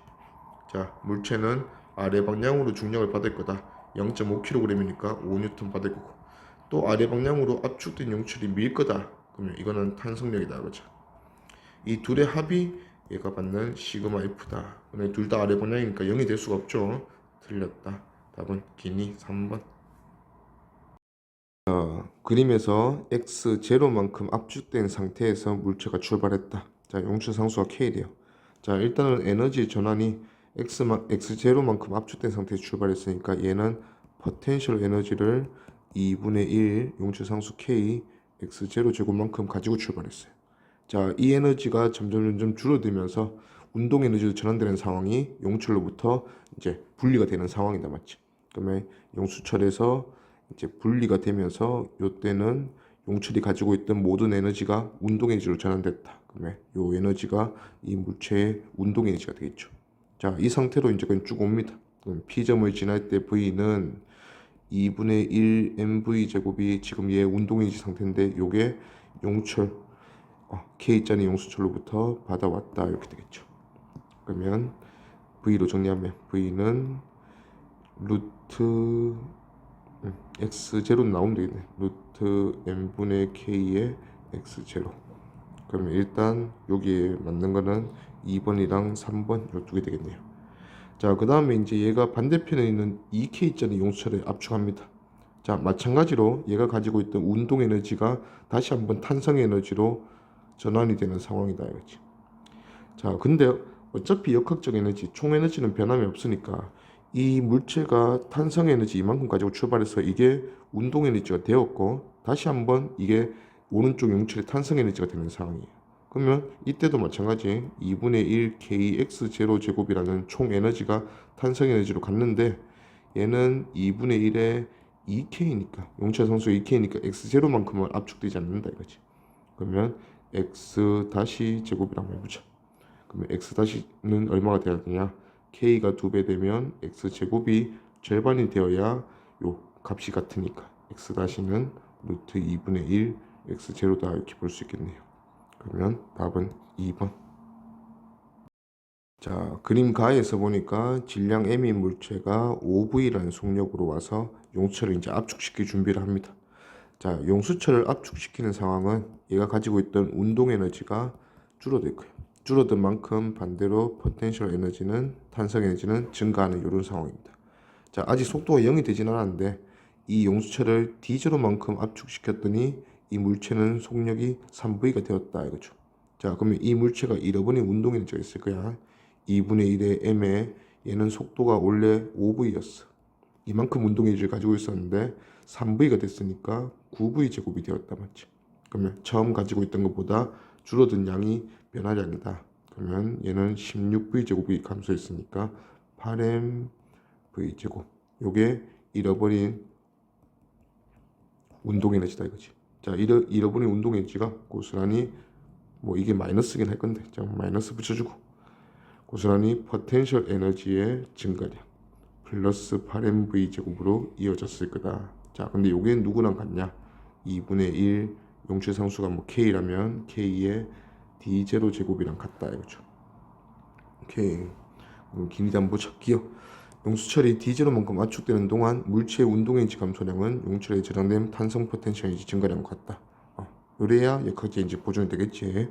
자, 물체는 아래 방향으로 중력을 받을 거다. 0.5kg이니까 5N 받을 거고. 또 아래 방향으로 압축된 용출이 밀 거다. 그러면 이거는 탄성력이다. 그렇죠? 이 둘의 합이 얘가 받는 시그마 F다. 둘 다 아래 방향이니까 0이 될 수가 없죠. 틀렸다. 답은 기니 3번. 그림에서 x0만큼 압축된 상태에서 물체가 출발했다. 자, 용출 상수가 k래요. 자, 일단은 에너지 전환이 x0만큼 압축된 상태에서 출발했으니까 얘는 포텐셜 에너지를 2분의 1 용출 상수 k x0 제곱만큼 가지고 출발했어요. 자, 이 에너지가 점점 줄어들면서 운동 에너지로 전환되는 상황이 용철로부터 이제 분리가 되는 상황이다 맞지? 그러면 용수철에서 이제 분리가 되면서 요때는 용철이 가지고 있던 모든 에너지가 운동 에너지로 전환됐다. 그러면 요 에너지가 이 물체의 운동 에너지가 되겠죠. 자, 이 상태로 이제 그냥 쭉 옵니다. 그럼 P점을 지날 때 V는 2분의 1 mv 제곱이 지금 얘 운동 에너지 상태인데 요게 용철 K자는 용수철로부터 받아왔다 이렇게 되겠죠. 그러면 V로 정리하면 V는 루트 x0 나오면 되겠네. 루트 n분의 k의 x0. 그러면 일단 여기에 맞는 거는 2번이랑 3번 요 두 개 되겠네요. 자, 그 다음에 이제 얘가 반대편에 있는 2k짜리 용수철에 압축합니다. 자, 마찬가지로 얘가 가지고 있던 운동 에너지가 다시 한번 탄성 에너지로 전환이 되는 상황이다 이거지. 자, 근데 어차피 역학적 에너지, 총 에너지는 변함이 없으니까 이 물체가 탄성 에너지 이만큼 가지고 출발해서 이게 운동 에너지가 되었고 다시 한번 이게 오른쪽 용철의 탄성 에너지가 되는 상황이에요. 그러면 이때도 마찬가지 2분의 1 kx0 제곱이라는 총 에너지가 탄성 에너지로 갔는데 얘는 2분의 1에 2k니까 용철 상수 2k니까 x0만큼은 압축되지 않는다 이거지. 그러면 x 다시 제곱이라고 해보자. 그러면 x 다시는 얼마가 돼야 되냐? k가 2배 되면 x 제곱이 절반이 되어야 요 값이 같으니까 x 다시는 루트 2분의 1 x 제로다 이렇게 볼 수 있겠네요. 그러면 답은 2번. 자, 그림 가에서 보니까 질량 m인 물체가 OV라는 속력으로 와서 용수철을 이제 압축시킬 준비를 합니다. 자, 용수철을 압축시키는 상황은 얘가 가지고 있던 운동 에너지가 줄어들 거예요. 줄어든 만큼 반대로 포텐셜 에너지는 탄성 에너지는 증가하는 이런 상황입니다. 자, 아직 속도가 0이 되진 않았는데 이 용수철을 D제로만큼 압축시켰더니 이 물체는 속력이 3V가 되었다 이거죠. 자, 그러면 이 물체가 잃어버린 운동 에너지가 있을 거야. 2분의 1의 m에 얘는 속도가 원래 5V였어. 이만큼 운동 에너지를 가지고 있었는데 3V가 됐으니까 9V 제곱이 되었다 맞지? 그러면 처음 가지고 있던 것보다 줄어든 양이 변화량이다. 그러면 얘는 16V 제곱이 감소했으니까 8mV 제곱. 요게 잃어버린 운동 에너지다 이거지. 자, 잃어버린 운동 에너지가 고스란히 뭐 이게 마이너스긴 할 건데 자, 마이너스 붙여주고 고스란히 포텐셜 에너지의 증가량 플러스 8mv 제곱으로 이어졌을 거다. 자, 근데 요게 누구랑 같냐? 2분의 1 용철 상수가 뭐 k라면 k의 d0 제곱이랑 같다 이거죠. 오케이. 길이도 한번 보자. 기어. 용수철이 d0만큼 압축되는 동안 물체의 운동 에너지 감소량은 용철에 저장된 탄성 포텐셜 에너지 증가량과 같다. 요래야 역학적 에너지 보존이 되겠지.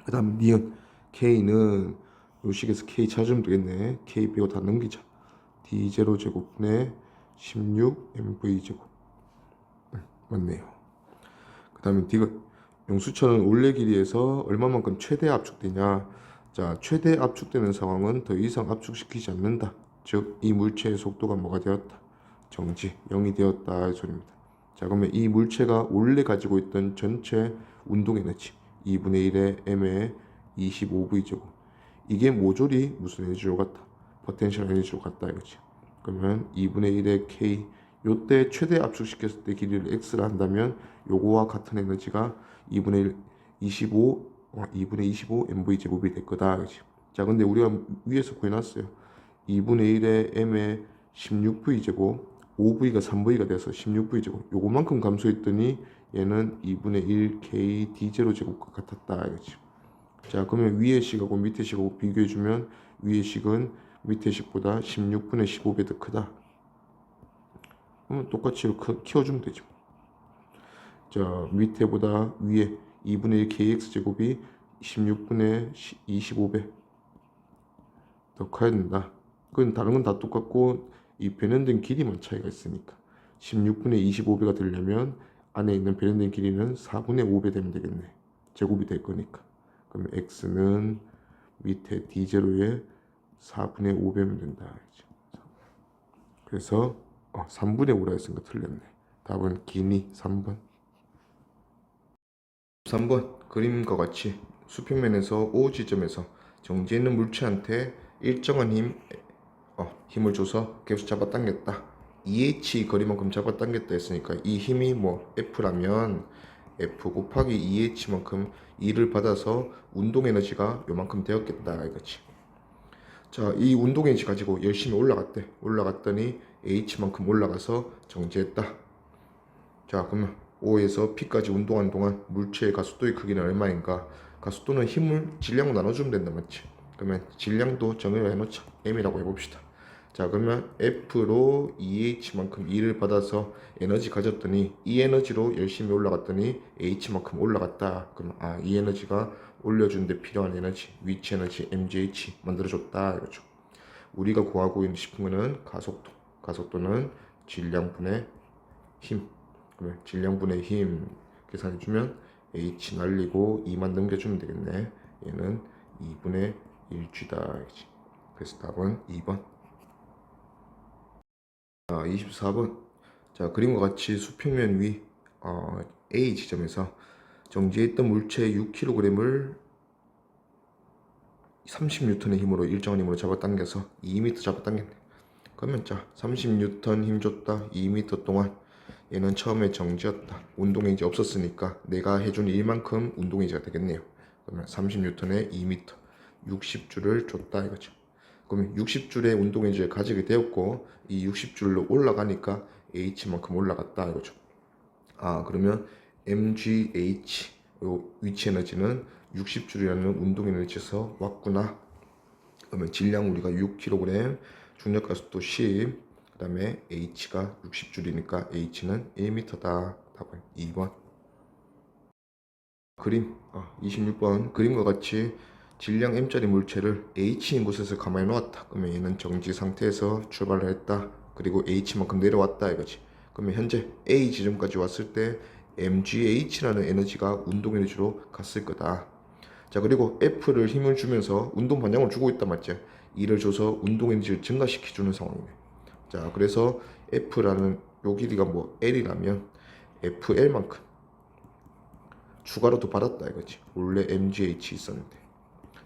그 다음 니은 k는 요 식에서 k 찾으면 되겠네. k 빼고 다 넘기자. d0 제곱분의 16mv 제곱. 맞네요. 그 다음에 D가 용수철은 원래 길이에서 얼마만큼 최대 압축되냐. 자, 최대 압축되는 상황은 더 이상 압축시키지 않는다. 즉 이 물체의 속도가 뭐가 되었다? 정지 0이 되었다 이 소리입니다. 자, 그러면 이 물체가 원래 가지고 있던 전체 운동 에너지 2분의 1의 m의 25v 제곱. 이게 모조리 무슨 에너지로 같다? 포텐셜 에너지로 같다 이거지. 그러면 2분의 1의 k 요때 최대 압축시켰을 때 길이를 x라 한다면 요거와 같은 에너지가 2분의 1 2분의 25 mv 제곱이 될 거다 그렇지. 자, 근데 우리가 위에서 구해놨어요. 2분의 1의 m의 16v 제곱 5v가 3v가 돼서 16v 제곱 요거만큼 감소했더니 얘는 2분의 1 k d0 제곱과 같았다 이거지. 자, 그러면 위의 식하고 밑의 식하고 비교해주면 위의 식은 밑의 식보다 16분의 15배 더 크다. 그러면 똑같이 키워주면 되죠. 자, 밑에보다 위에 2분의 1 kx 제곱이 16분의 25배 더 커야 된다. 그건 다른 건 다 똑같고 이 변형된 길이만 차이가 있으니까 16분의 25배가 되려면 안에 있는 변형된 길이는 4분의 5배 되면 되겠네. 제곱이 될 거니까. 그러면 x는 밑에 d0에 4분의 5배면 된다. 그래서 3분의 5라 했으니까 틀렸네. 답은 기니 3번. 3번 그림과 같이 수평면에서 O 지점에서 정지해 있는 물체한테 일정한 힘을 줘서 계속 잡아당겼다. EH 거리만큼 잡아당겼다 했으니까 이 힘이 뭐 F라면 F 곱하기 EH만큼 E를 받아서 운동 에너지가 요만큼 되었겠다 이거지. 자, 이 운동 에너지 가지고 열심히 올라갔대. 올라갔더니 H만큼 올라가서 정지했다. 자, 그러면 O에서 P까지 운동한 동안 물체의 가속도의 크기는 얼마인가? 가속도는 힘을 질량으로 나눠주면 된다 맞지? 그러면 질량도 정의를 해놓자. M이라고 해봅시다. 자, 그러면 F로 EH만큼 E를 받아서 에너지 가졌더니 이 에너지로 열심히 올라갔더니 H만큼 올라갔다. 그럼 이 에너지가 올려주는 데 필요한 에너지, 위치 에너지 mgh 만들어줬다 이거죠. 우리가 구하고 싶은 거는 가속도. 가속도는 질량분의 힘. 그러면 질량분의 힘 계산해주면 h 날리고 2만 넘겨주면 되겠네. 얘는 2분의 1g다. 그래서 답은 2번. 24번. 자, 그림과 같이 수평면 위 A 지점에서 정지했던 물체 6kg을 30N의 힘으로 일정한 힘으로 잡아당겨서 2m 잡아당겼네. 그러면 자, 30N 힘 줬다. 2m 동안 얘는 처음에 정지였다. 운동에너지 없었으니까 내가 해준 일만큼 운동에너지가 되겠네요. 그러면 30N에 2m 60줄을 줬다 이거죠. 그러면 60줄의 운동에너지를 가지게 되었고 이 60줄로 올라가니까 H만큼 올라갔다 이거죠. 그러면 mgh 요 위치 에너지는 60줄이라는 운동 에너지에서 왔구나. 그러면 질량 우리가 6kg, 중력 가속도 10, 그 다음에 h가 60줄이니까 h는 1m다. 답은 2번. 그림 26번. 그림과 같이 질량 m짜리 물체를 h인 곳에서 가만히 놓았다. 그러면 얘는 정지 상태에서 출발을 했다. 그리고 h만큼 내려왔다 이거지. 그러면 현재 a 지점까지 왔을 때 mgh라는 에너지가 운동 에너지로 갔을 거다. 자, 그리고 F를 힘을 주면서 운동 반장을 주고 있단 맞지? 이를 줘서 운동 에너지를 증가시켜주는 상황이네. 자, 그래서 F라는 요 길이가 뭐 L이라면 FL만큼 추가로 더 받았다 이거지. 원래 mgh 있었는데.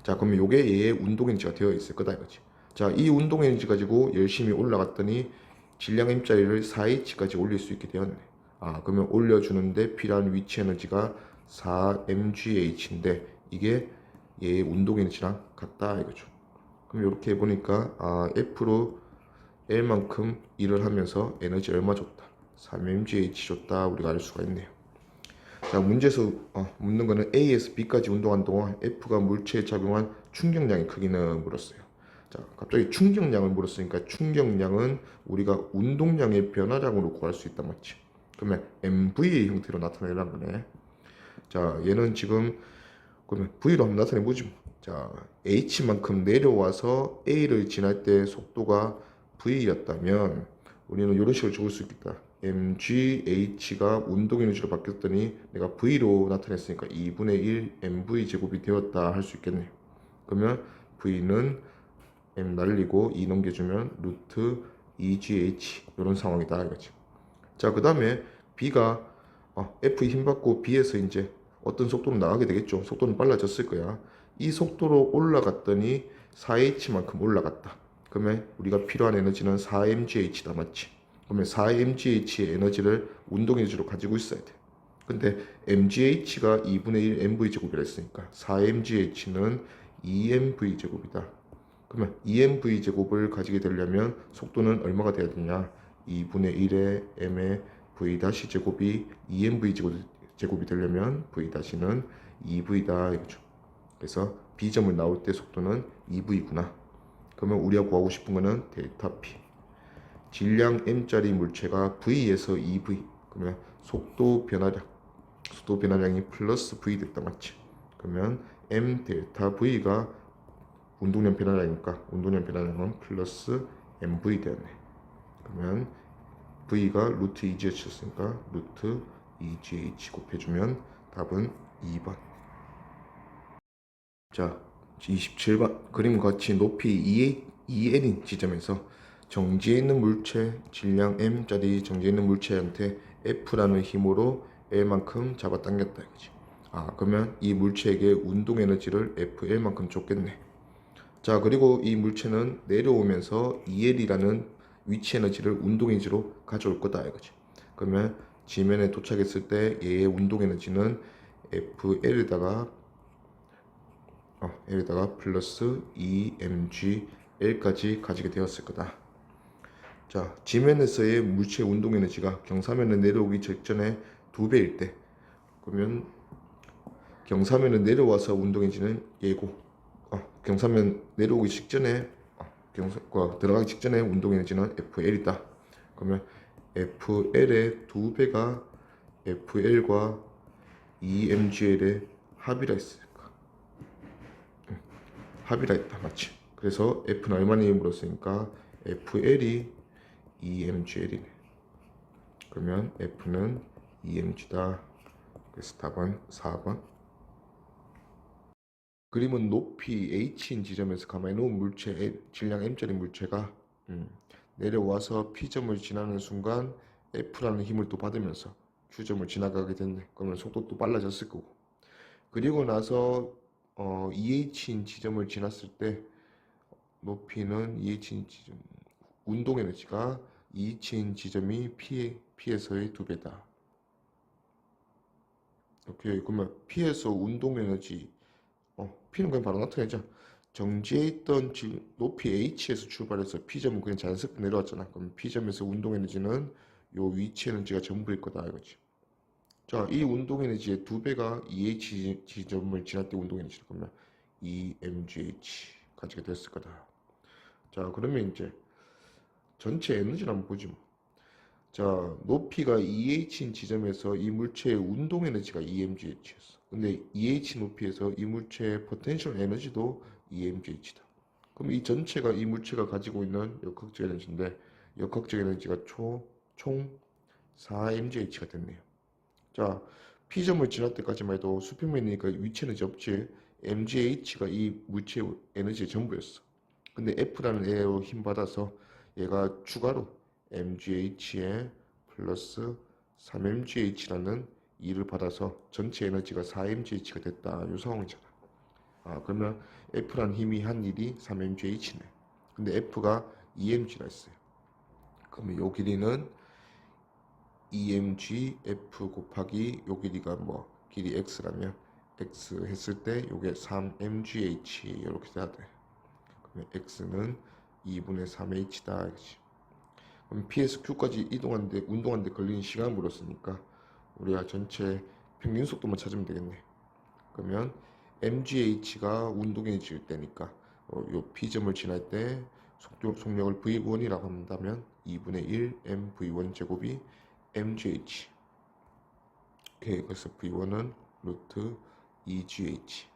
자, 그러면 요게 얘의 운동 에너지가 되어 있을 거다 이거지. 자, 이 운동 에너지 가지고 열심히 올라갔더니 질량 m짜리를 4h까지 올릴 수 있게 되었네. 그러면 올려주는데 필요한 위치 에너지가 4mgh인데 이게 얘의 운동 에너지랑 같다 이거죠. 그럼 이렇게 해보니까 F로 L만큼 일을 하면서 에너지 얼마 줬다. 3mgh 줬다. 우리가 알 수가 있네요. 자, 문제에서 묻는 거는 A에서 B까지 운동한 동안 F가 물체에 작용한 충격량의 크기는 물었어요. 자, 갑자기 충격량을 물었으니까 충격량은 우리가 운동량의 변화량으로 구할 수 있단 말이지. 그러면 MV의 형태로 나타내라는 거네. 자, 얘는 지금 그러면 V로 한번 나타내보죠. 자, H만큼 내려와서 A를 지날 때 속도가 V였다면 우리는 이런 식으로 적을 수 있겠다. mgH가 운동 에너지로 바뀌었더니 내가 V로 나타냈으니까 2분의 1 mv 제곱이 되었다 할 수 있겠네. 그러면 V는 m 날리고 2 넘겨주면 루트 2gh 이런 상황이다 이거지. 자, 그 다음에 B가 F 힘받고 B에서 이제 어떤 속도로 나가게 되겠죠. 속도는 빨라졌을 거야. 이 속도로 올라갔더니 4h만큼 올라갔다. 그러면 우리가 필요한 에너지는 4mgh다 맞지? 그러면 4mgh의 에너지를 운동 에너지로 가지고 있어야 돼. 근데 mgh가 2분의 1 mv 제곱이라 했으니까 4mgh는 2mv 제곱이다. 그러면 2mv 제곱을 가지게 되려면 속도는 얼마가 돼야 되냐? 2분의 1의 m의 v 다시 제곱이 2mv 제곱이 되려면 v 다시는 2v다 이거죠. 그래서 B점을 나올 때 속도는 2v구나. 그러면 우리가 구하고 싶은 거는 델타 P. 질량 m짜리 물체가 V에서 2v. 그러면 속도 변화량이 플러스 V 됐다 맞지? 그러면 m 델타 V가 운동량 변화량이니까 운동량 변화량은 플러스 mv 되었네. 그러면 V가 루트 2gｈ였으니까 루트 2gh 곱해주면 답은 2번. 자, 27번. 그림과 같이 높이 2n인 지점에서 정지해 있는 물체 질량 m짜리 정지해 있는 물체한테 F라는 힘으로 L만큼 잡아당겼다 이거지. 그러면 이 물체에게 운동 에너지를 FL만큼 줬겠네. 자, 그리고 이 물체는 내려오면서 EL이라는 위치 에너지를 운동 에너지로 가져올 거다 이거지. 그러면 지면에 도착했을 때 얘의 운동 에너지는 FL에다가 플러스 EmgL까지 가지게 되었을 거다. 자, 지면에서의 물체 운동 에너지가 경사면에 내려오기 직전에 2배일 때, 그러면 경사면에 내려와서 운동 에너지는 얘고, 경사면 내려오기 직전에 들어가기 직전에 운동 에너지는 FL이다. 그러면 FL의 2배가 FL과 EmgL의 합이라 했으니까 합이라 했다, 맞지? 그래서 F는 얼마니 물었으니까 FL이 EmgL이네. 그러면 F는 EmG다. 그래서 답은 4번. 그림은 높이 H인 지점에서 가만히 놓은 물체, 질량 M짜리 물체가 내려와서 P점을 지나는 순간 F라는 힘을 또 받으면서 Q점을 지나가게 됐네. 그러면 속도도 빨라졌을 거고. 그리고 나서 EH인 지점을 지났을 때 높이는 EH인 지점, 운동 에너지가 EH인 지점이 P에서의 2배다. 오케이. 그러면 P에서 운동 에너지, P는 그냥 바로 나타내자. 정지해 있던 높이 H에서 출발해서 P점은 그냥 자연스럽게 내려왔잖아. 그럼 P점에서 운동 에너지는 요 위치 에너지가 전부일 거다 이거지. 자, 이 운동 에너지의 2배가 EH 지점을 지날 때 운동 에너지를 그러면 EmgH 가지게 됐을 거다. 자, 그러면 이제 전체 에너지를 한번 보지 뭐. 자, 높이가 EH인 지점에서 이 물체의 운동 에너지가 EmgH였어. 근데 EH 높이에서 이 물체의 포텐셜 에너지도 EmgH다. 그럼 이 전체가 이 물체가 가지고 있는 역학적 에너지인데 역학적 에너지가 총 4mgh가 됐네요. 자, P점을 지날 때까지만 해도 수평면이니까 위치 에너지 없지. mgh가 이 물체의 에너지의 전부였어. 근데 F라는 애로 힘받아서 얘가 추가로 mgh에 플러스 3mgh라는 2를 받아서 전체 에너지가 4mgh가 됐다. 이 상황이잖아. 그러면 F라는 힘이 한 일이 3mgh네. 근데 F가 EmG라 했어요. 그러면 요 길이는 EmG F 곱하기 요 길이가 길이 X라면 X 했을 때 요게 3mgh 이렇게 돼야 돼. 그러면 X는 2분의 3h다. 이거지. 그럼 P에서 Q까지 이동하는데 운동하는데 걸리는 시간을 물었으니까 우리가 전체 평균 속도만 찾으면 되겠네. 그러면 mgh가 운동에너지일 때니까 요 P점을 지날 때 속력을 V1이라고 한다면 2분의 1 mv1 제곱이 mgh. 오케이. 그래서 v1은 루트 2gh.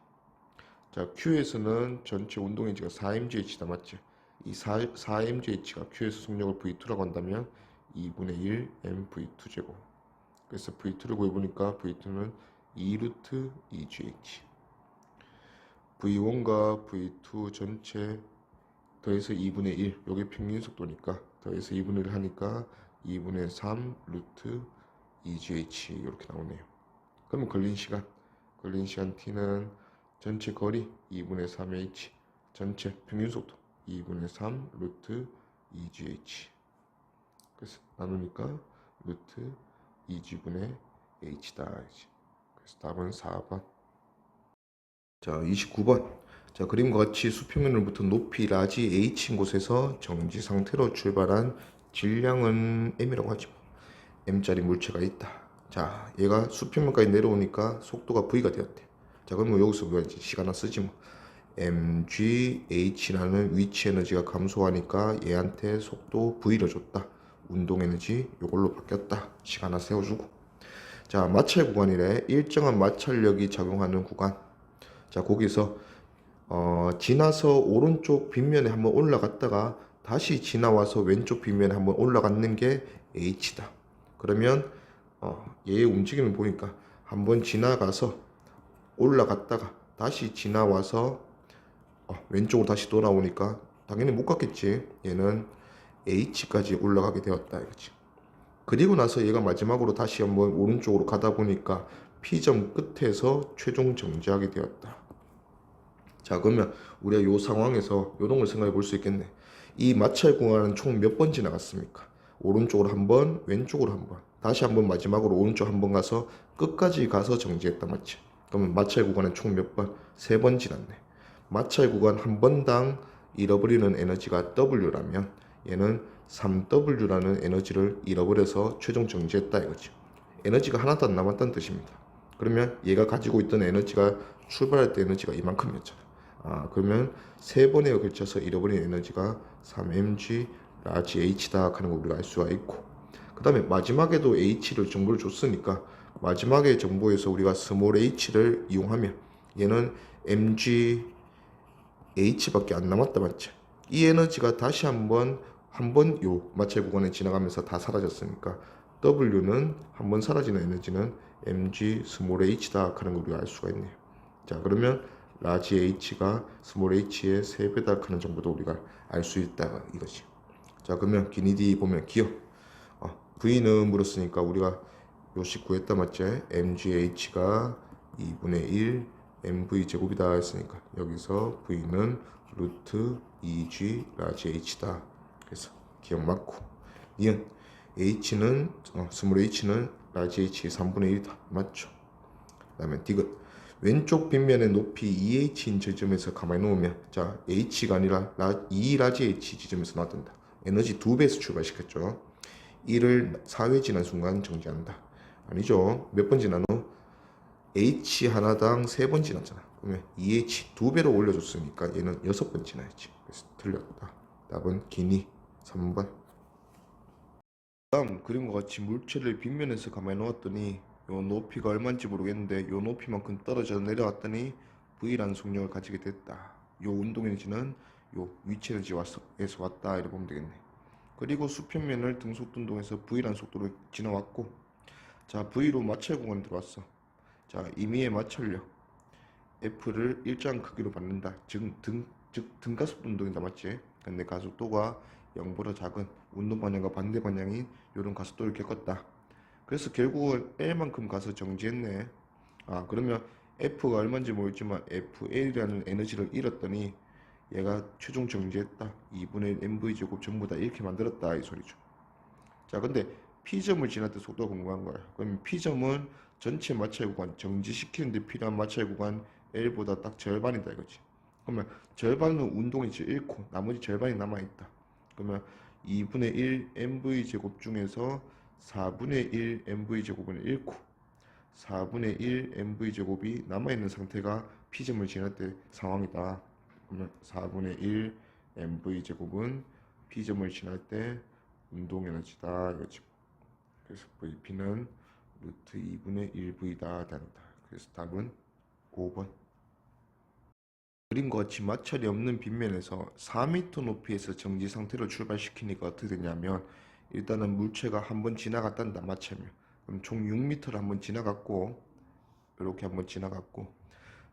자, Q에서는 전체 운동에너지가 4mgh다, 맞지? 이 4mgh가 Q에서 속력을 V2라고 한다면 2분의 1 mv2 제곱. 그래서 V2를 구해보니까 V2는 2루트 2gh. V1과 V2 전체 더해서 2분의 1, 요게 평균 속도니까 더해서 2분의 1 하니까 2분의 3 루트 2gh 이렇게 나오네요. 그러면 걸린 시간 T는 전체 거리 2분의 3h, 전체 평균 속도 2분의 3 루트 2gh. 그래서 나누니까 루트 2g분의 h다. 그래서 답은 4번. 자, 29번. 자, 그림과 같이 수평면으로부터 높이 라지 h인 곳에서 정지 상태로 출발한 질량은 m이라고 하죠. m짜리 물체가 있다. 자, 얘가 수평면까지 내려오니까 속도가 v가 되었대. 자, 그러면 여기서 우리가 이제 시간 하나 쓰지 뭐. mgh라는 위치 에너지가 감소하니까 얘한테 속도 v를 줬다. 운동 에너지 요걸로 바뀌었다. 시간 하나 세워주고. 자, 마찰 구간이래. 일정한 마찰력이 작용하는 구간. 자, 거기서 지나서 오른쪽 빗면에 한번 올라갔다가 다시 지나와서 왼쪽 빗면에 한번 올라갔는 게 h다. 그러면 얘의 움직임을 보니까 한번 지나가서 올라갔다가 다시 지나와서 왼쪽으로 다시 돌아오니까 당연히 못 갔겠지. 얘는 h까지 올라가게 되었다 이거지. 그리고 나서 얘가 마지막으로 다시 한번 오른쪽으로 가다 보니까 P점 끝에서 최종 정지하게 되었다. 자, 그러면 우리가 이 상황에서 요런 걸 생각해 볼 수 있겠네. 이 마찰 구간은 총 몇 번 지나갔습니까? 오른쪽으로 한 번, 왼쪽으로 한 번, 다시 한 번 마지막으로 오른쪽 한 번 가서 끝까지 가서 정지했다 맞지? 그러면 마찰 구간은 총 몇 번? 세 번 지났네. 마찰 구간 한 번당 잃어버리는 에너지가 W라면 얘는 3W라는 에너지를 잃어버려서 최종 정지했다 이거지. 에너지가 하나도 안 남았다는 뜻입니다. 그러면 얘가 가지고 있던 에너지가 출발할 때 에너지가 이만큼이었잖아. 그러면 세 번에 걸쳐서 잃어버린 에너지가 3mg 라지 h다 하는 걸 우리가 알 수가 있고, 그 다음에 마지막에도 h를 정보를 줬으니까 마지막의 정보에서 우리가 스몰 h를 이용하면 얘는 mg h밖에 안 남았다 맞지? 이 에너지가 다시 한번 요 마찰 구간에 지나가면서 다 사라졌으니까 w는 한번 사라지는 에너지는 mg 스몰 h다 하는 걸 우리가 알 수가 있네요. 자, 그러면 라지 h가 스몰 h의 3배다 하는 정보도 우리가 알 수 있다 이거지. 자, 그러면 기니디 보면 기억 v는 물었으니까 우리가 요식 구했다 맞지? mgh가 2분의 1 mv 제곱이다 했으니까 여기서 v는 루트 2g 라지 h다. 그래서 기억 맞고, 니은 h는 스몰 h는 라지 h의 3분의 1이다 맞죠? 그 다음에 디귿 왼쪽 빗면의 높이 2h인 지점에서 가만히 놓으면, 자 h가 아니라 2라지 h 지점에서 나왔단다. 에너지 2배에서 출발시켰죠. 1을 4회 지난 순간 정지한다. 아니죠. 몇 번 지나노? h 하나당 3번 지났잖아. 그러면 2h 2배로 올려줬으니까 얘는 6번 지나야지. 그래서 틀렸다. 답은 기니 3번. 다음 그림과 같이 물체를 빗면에서 가만히 놓았더니 요 높이가 얼마인지 모르겠는데 요 높이만큼 떨어져 내려왔더니 V라는 속력을 가지게 됐다. 요 운동 에너지는 요 위치 에너지에서 왔다 이렇게 보면 되겠네. 그리고 수평면을 등속 운동에서 V라는 속도로 지나왔고, 자 V로 마찰 구간에 들어왔어. 자 임의의 마찰력 F를 일정 크기로 받는다. 즉 등가속도 운동이다 맞지? 근데 가속도가 0보다 작은 운동 방향과 반대 방향인 이런 가속도를 겪었다. 그래서 결국은 L만큼 가서 정지했네. 그러면 F가 얼마인지 모르겠지만 FL이라는 에너지를 잃었더니 얘가 최종 정지했다. 2분의 mv 제곱 전부 다 이렇게 만들었다 이 소리죠. 자, 근데 P점을 지날 때 속도가 궁금한 거야. 그럼 P점은 전체 마찰 구간 정지시키는데 필요한 마찰 구간 L보다 딱 절반이다 이거지. 그러면 절반은 운동이지 잃고 나머지 절반이 남아있다. 그러면 2분의 1 mv 제곱 중에서 4분의 1 mv 제곱은 잃고 4분의 1 mv 제곱이 남아있는 상태가 P점을 지날 때 상황이다. 그러면 4분의 1 mv 제곱은 P점을 지날 때 운동 에너지다 이거지. 그래서 VP는 루트 2분의 1V다 다르다. 그래서 답은 5번. 그림과 같이 마찰이 없는 빗면에서 4m 높이에서 정지 상태로 출발시키니까 어떻게 되냐면, 일단은 물체가 한번 지나갔단다 마찰면. 그럼 총 6m를 한번 지나갔고, 이렇게 한번 지나갔고,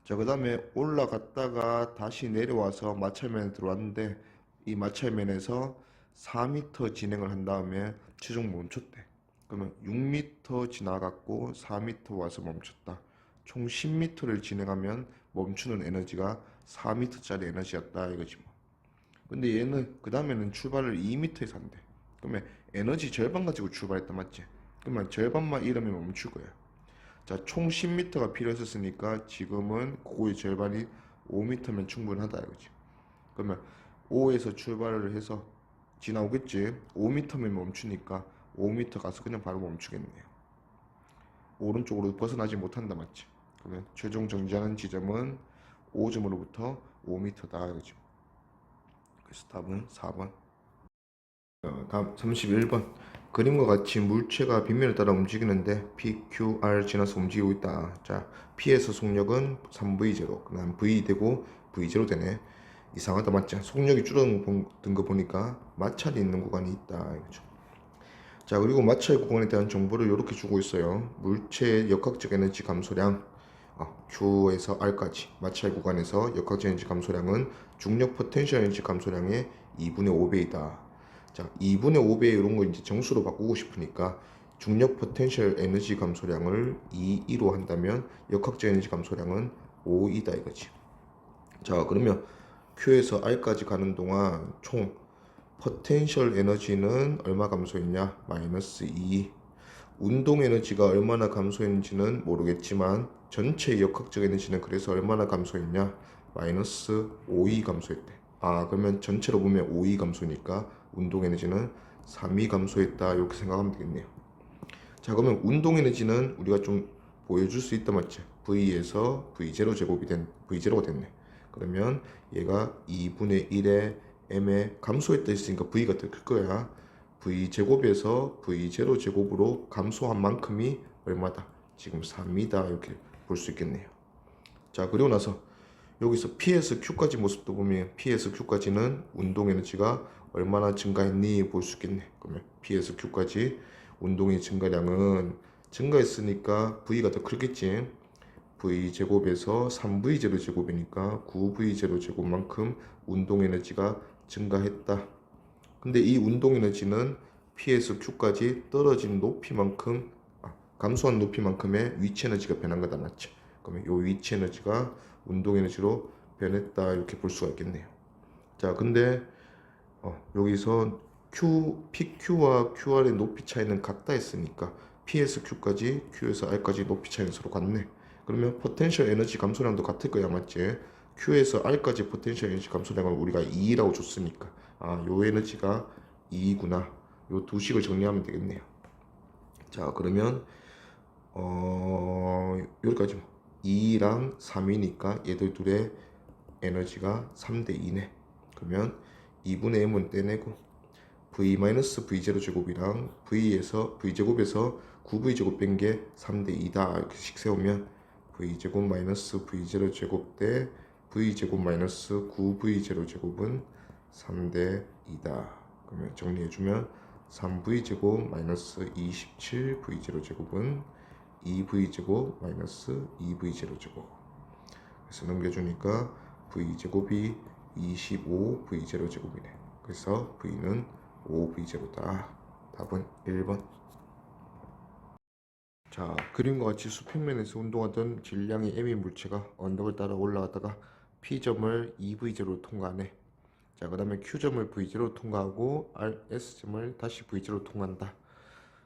자 그 다음에 올라갔다가 다시 내려와서 마찰면에 들어왔는데 이 마찰면에서 4m 진행을 한 다음에 최종 멈췄대. 그러면 6m 지나갔고 4m 와서 멈췄다. 총 10m를 진행하면 멈추는 에너지가 4m짜리 에너지였다 이거지 뭐. 근데 얘는 그 다음에는 출발을 2m에서 한대. 그러면 에너지 절반 가지고 출발했다 맞지? 그러면 절반만 잃으면 멈출 거야. 자, 총 10m가 필요했었으니까 지금은 그거의 절반이 5m면 충분하다 이거지. 그러면 5에서 출발을 해서 지나오겠지. 5m면 멈추니까 5m 가서 그냥 바로 멈추겠네요. 오른쪽으로 벗어나지 못한다 맞지? 그러면 최종 정지하는 지점은 5점으로부터 5m다 이거죠. 그래서 답은 4번. 다음 31번. 그림과 같이 물체가 빗면을 따라 움직이는데 PQR 지나서 움직이고 있다. 자, P에서 속력은 3V0, 그 다음 V 되고 V0 되네. 이상하다 맞지? 속력이 줄어든 거 보니까 마찰이 있는 구간이 있다 이거죠. 자, 그리고 마찰 구간에 대한 정보를 이렇게 주고 있어요. 물체의 역학적 에너지 감소량 Q에서 R까지 마찰 구간에서 역학적 에너지 감소량은 중력 포텐셜 에너지 감소량의 2분의 5배이다. 자, 2분의 5배 이런 거 이제 정수로 바꾸고 싶으니까 중력 포텐셜 에너지 감소량을 2로 한다면 역학적 에너지 감소량은 5이다 이거지. 자, 그러면 Q에서 R까지 가는 동안 총 포텐셜 에너지는 얼마 감소했냐? 마이너스 2. 운동 에너지가 얼마나 감소했는지는 모르겠지만 전체 역학적 에너지는 그래서 얼마나 감소했냐? 마이너스 5이 감소했대. 아, 그러면 전체로 보면 5이 감소니까 운동 에너지는 3이 감소했다. 이렇게 생각하면 되겠네요. 자, 그러면 운동 에너지는 우리가 좀 보여줄 수 있다 맞지? V에서 V0 제곱이 된 V0가 됐네. 그러면 얘가 2분의 1의 m에 감소했다 했으니까 V가 더 클 거야. V 제곱에서 V0 제곱으로 감소한 만큼이 얼마다? 지금 3이다. 이렇게 볼 수 있겠네요. 자, 그리고 나서 여기서 P에서 Q까지 모습도 보면 P에서 Q까지는 운동 에너지가 얼마나 증가했니 볼 수 있겠네. 그러면 P에서 Q까지 운동의 증가량은 증가했으니까 V가 더 크겠지. V제곱에서 3V0 제곱이니까 9V0 제곱만큼 운동 에너지가 증가했다. 근데 이 운동 에너지는 P에서 Q까지 떨어진 높이만큼 감소한 높이만큼의 위치 에너지가 변한 거다 맞죠? 그러면 이 위치 에너지가 운동 에너지로 변했다 이렇게 볼 수가 있겠네요. 자, 근데 여기서 PQ와 QR의 높이 차이는 같다 했으니까 P에서 Q까지, Q에서 R까지 높이 차이는 서로 같네. 그러면 포텐셜 에너지 감소량도 같을 거야 맞지? Q에서 R까지 포텐셜 에너지 감소량을 우리가 2라고 줬으니까 요 에너지가 2구나. 요 두 식을 정리하면 되겠네요. 자, 그러면 여기까지 2랑 3이니까 얘들 둘의 에너지가 3대 2네. 그러면 2분의 m은 떼내고 v-v0 제곱이랑 v제곱에서 9v 제곱 뺀 게 3대 2다 이렇게 식 세우면 v제곱 마이너스 v0 제곱 대 v제곱 마이너스 9v0 제곱은 3대 2다. 그러면 정리해주면 3v제곱 마이너스 27v0 제곱은 2v제곱 마이너스 2v0 제곱. 그래서 넘겨주니까 v제곱이 25v0 제곱이네. 그래서 v는 5v0다. 답은 1번. 자, 그림과 같이 수평면에서 운동하던 질량이 m인 물체가 언덕을 따라 올라가다가 P점을 2v0로 통과하네. 자, 그 다음에 Q점을 v0로 통과하고 S점을 다시 v0로 통과한다.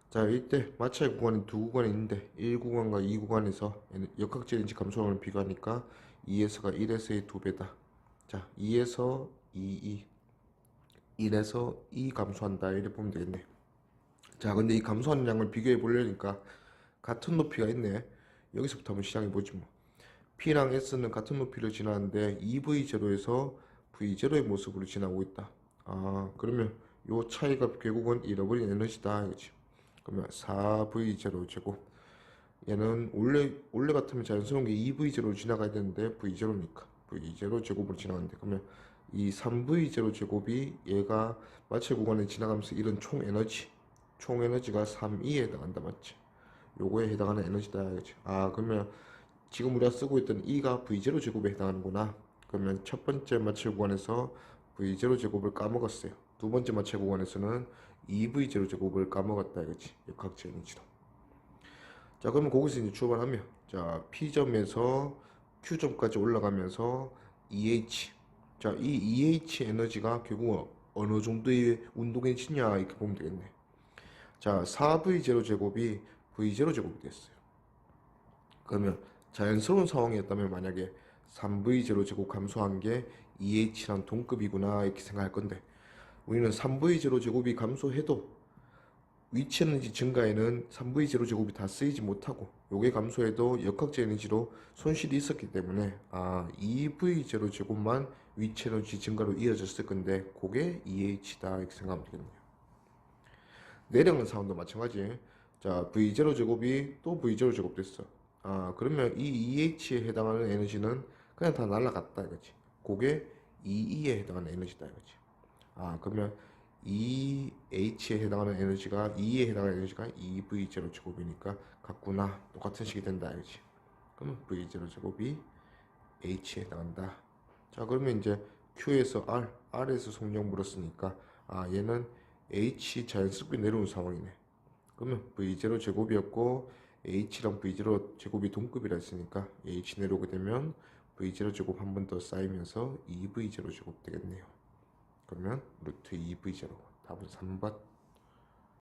자, 이때 마찰 구간이 두 구간이 있는데 1구간과 2구간에서 역학적 에너지 감소량을 비교하니까 2에서가 1에서의 2배다. 자, 2에서 2, 1에서 2 감소한다. 이렇게 보면 되겠네. 자, 근데 이 감소하는 양을 비교해 보려니까 같은 높이가 있네. 여기서부터 한번 시작해 보지 뭐. P랑 S는 같은 높이를 지나는데 2V0에서 V0의 모습으로 지나고 있다. 그러면 요 차이가 결국은 잃어버린 에너지다. 이거지. 그러면 4V0 제곱. 얘는 원래 같으면 자연스러운 게 2V0로 지나가야 되는데 V0니까 V0 제곱으로 지나가는데 그러면 이 3V0 제곱이 얘가 마찰 구간에 지나가면서 이런 총 에너지가 3E에 해당한다 맞지? 요거에 해당하는 에너지다 이거지. 그러면 지금 우리가 쓰고 있던 E가 V0 제곱에 해당하는구나. 그러면 첫 번째 마찰 구간에서 V0 제곱을 까먹었어요. 두 번째 마찰 구간에서는 2V0 제곱을 까먹었다 이거지. 역학적 에너지로. 자, 그러면 거기서 이제 출발하면 자, P점에서 Q점까지 올라가면서 EH. 자, 이 EH 에너지가 결국 어느 정도의 운동 에너지냐 이렇게 보면 되겠네. 자, 4V0 제곱이 V0 제곱이 됐어요. 그러면 자연스러운 상황이었다면 만약에 3V0 제곱 감소한 게 EH랑 동급이구나 이렇게 생각할 건데 우리는 3V0 제곱이 감소해도 위치 에너지 증가에는 3V0 제곱이 다 쓰이지 못하고 요게 감소해도 역학적 에너지로 손실이 있었기 때문에 2V0 제곱만 위치 에너지 증가로 이어졌을 건데 그게 EH다 이렇게 생각하면 되겠네요. 내려가는 상황도 마찬가지. 자, V0 제곱이 또 V0 제곱 됐어. 그러면 이 EH에 해당하는 에너지는 그냥 다 날라갔다 이거지. 그게 EE에 해당하는 에너지다 이거지. 그러면 EH에 해당하는 에너지가 E에 해당하는 에너지가 2V0 제곱이니까 같구나. 똑같은 식이 된다 이거지. 그러면 V0 제곱이 H에 해당한다. 자, 그러면 이제 Q에서 R에서 속력 물었으니까 얘는 H 자연스럽게 내려온 상황이네. 그러면 V0 제곱이었고 H랑 V0 제곱이 동급이라 했으니까 H 내려오게 되면 V0 제곱 한 번 더 쌓이면서 2V0 제곱 되겠네요. 그러면 루트 2V 제로 답은 3번.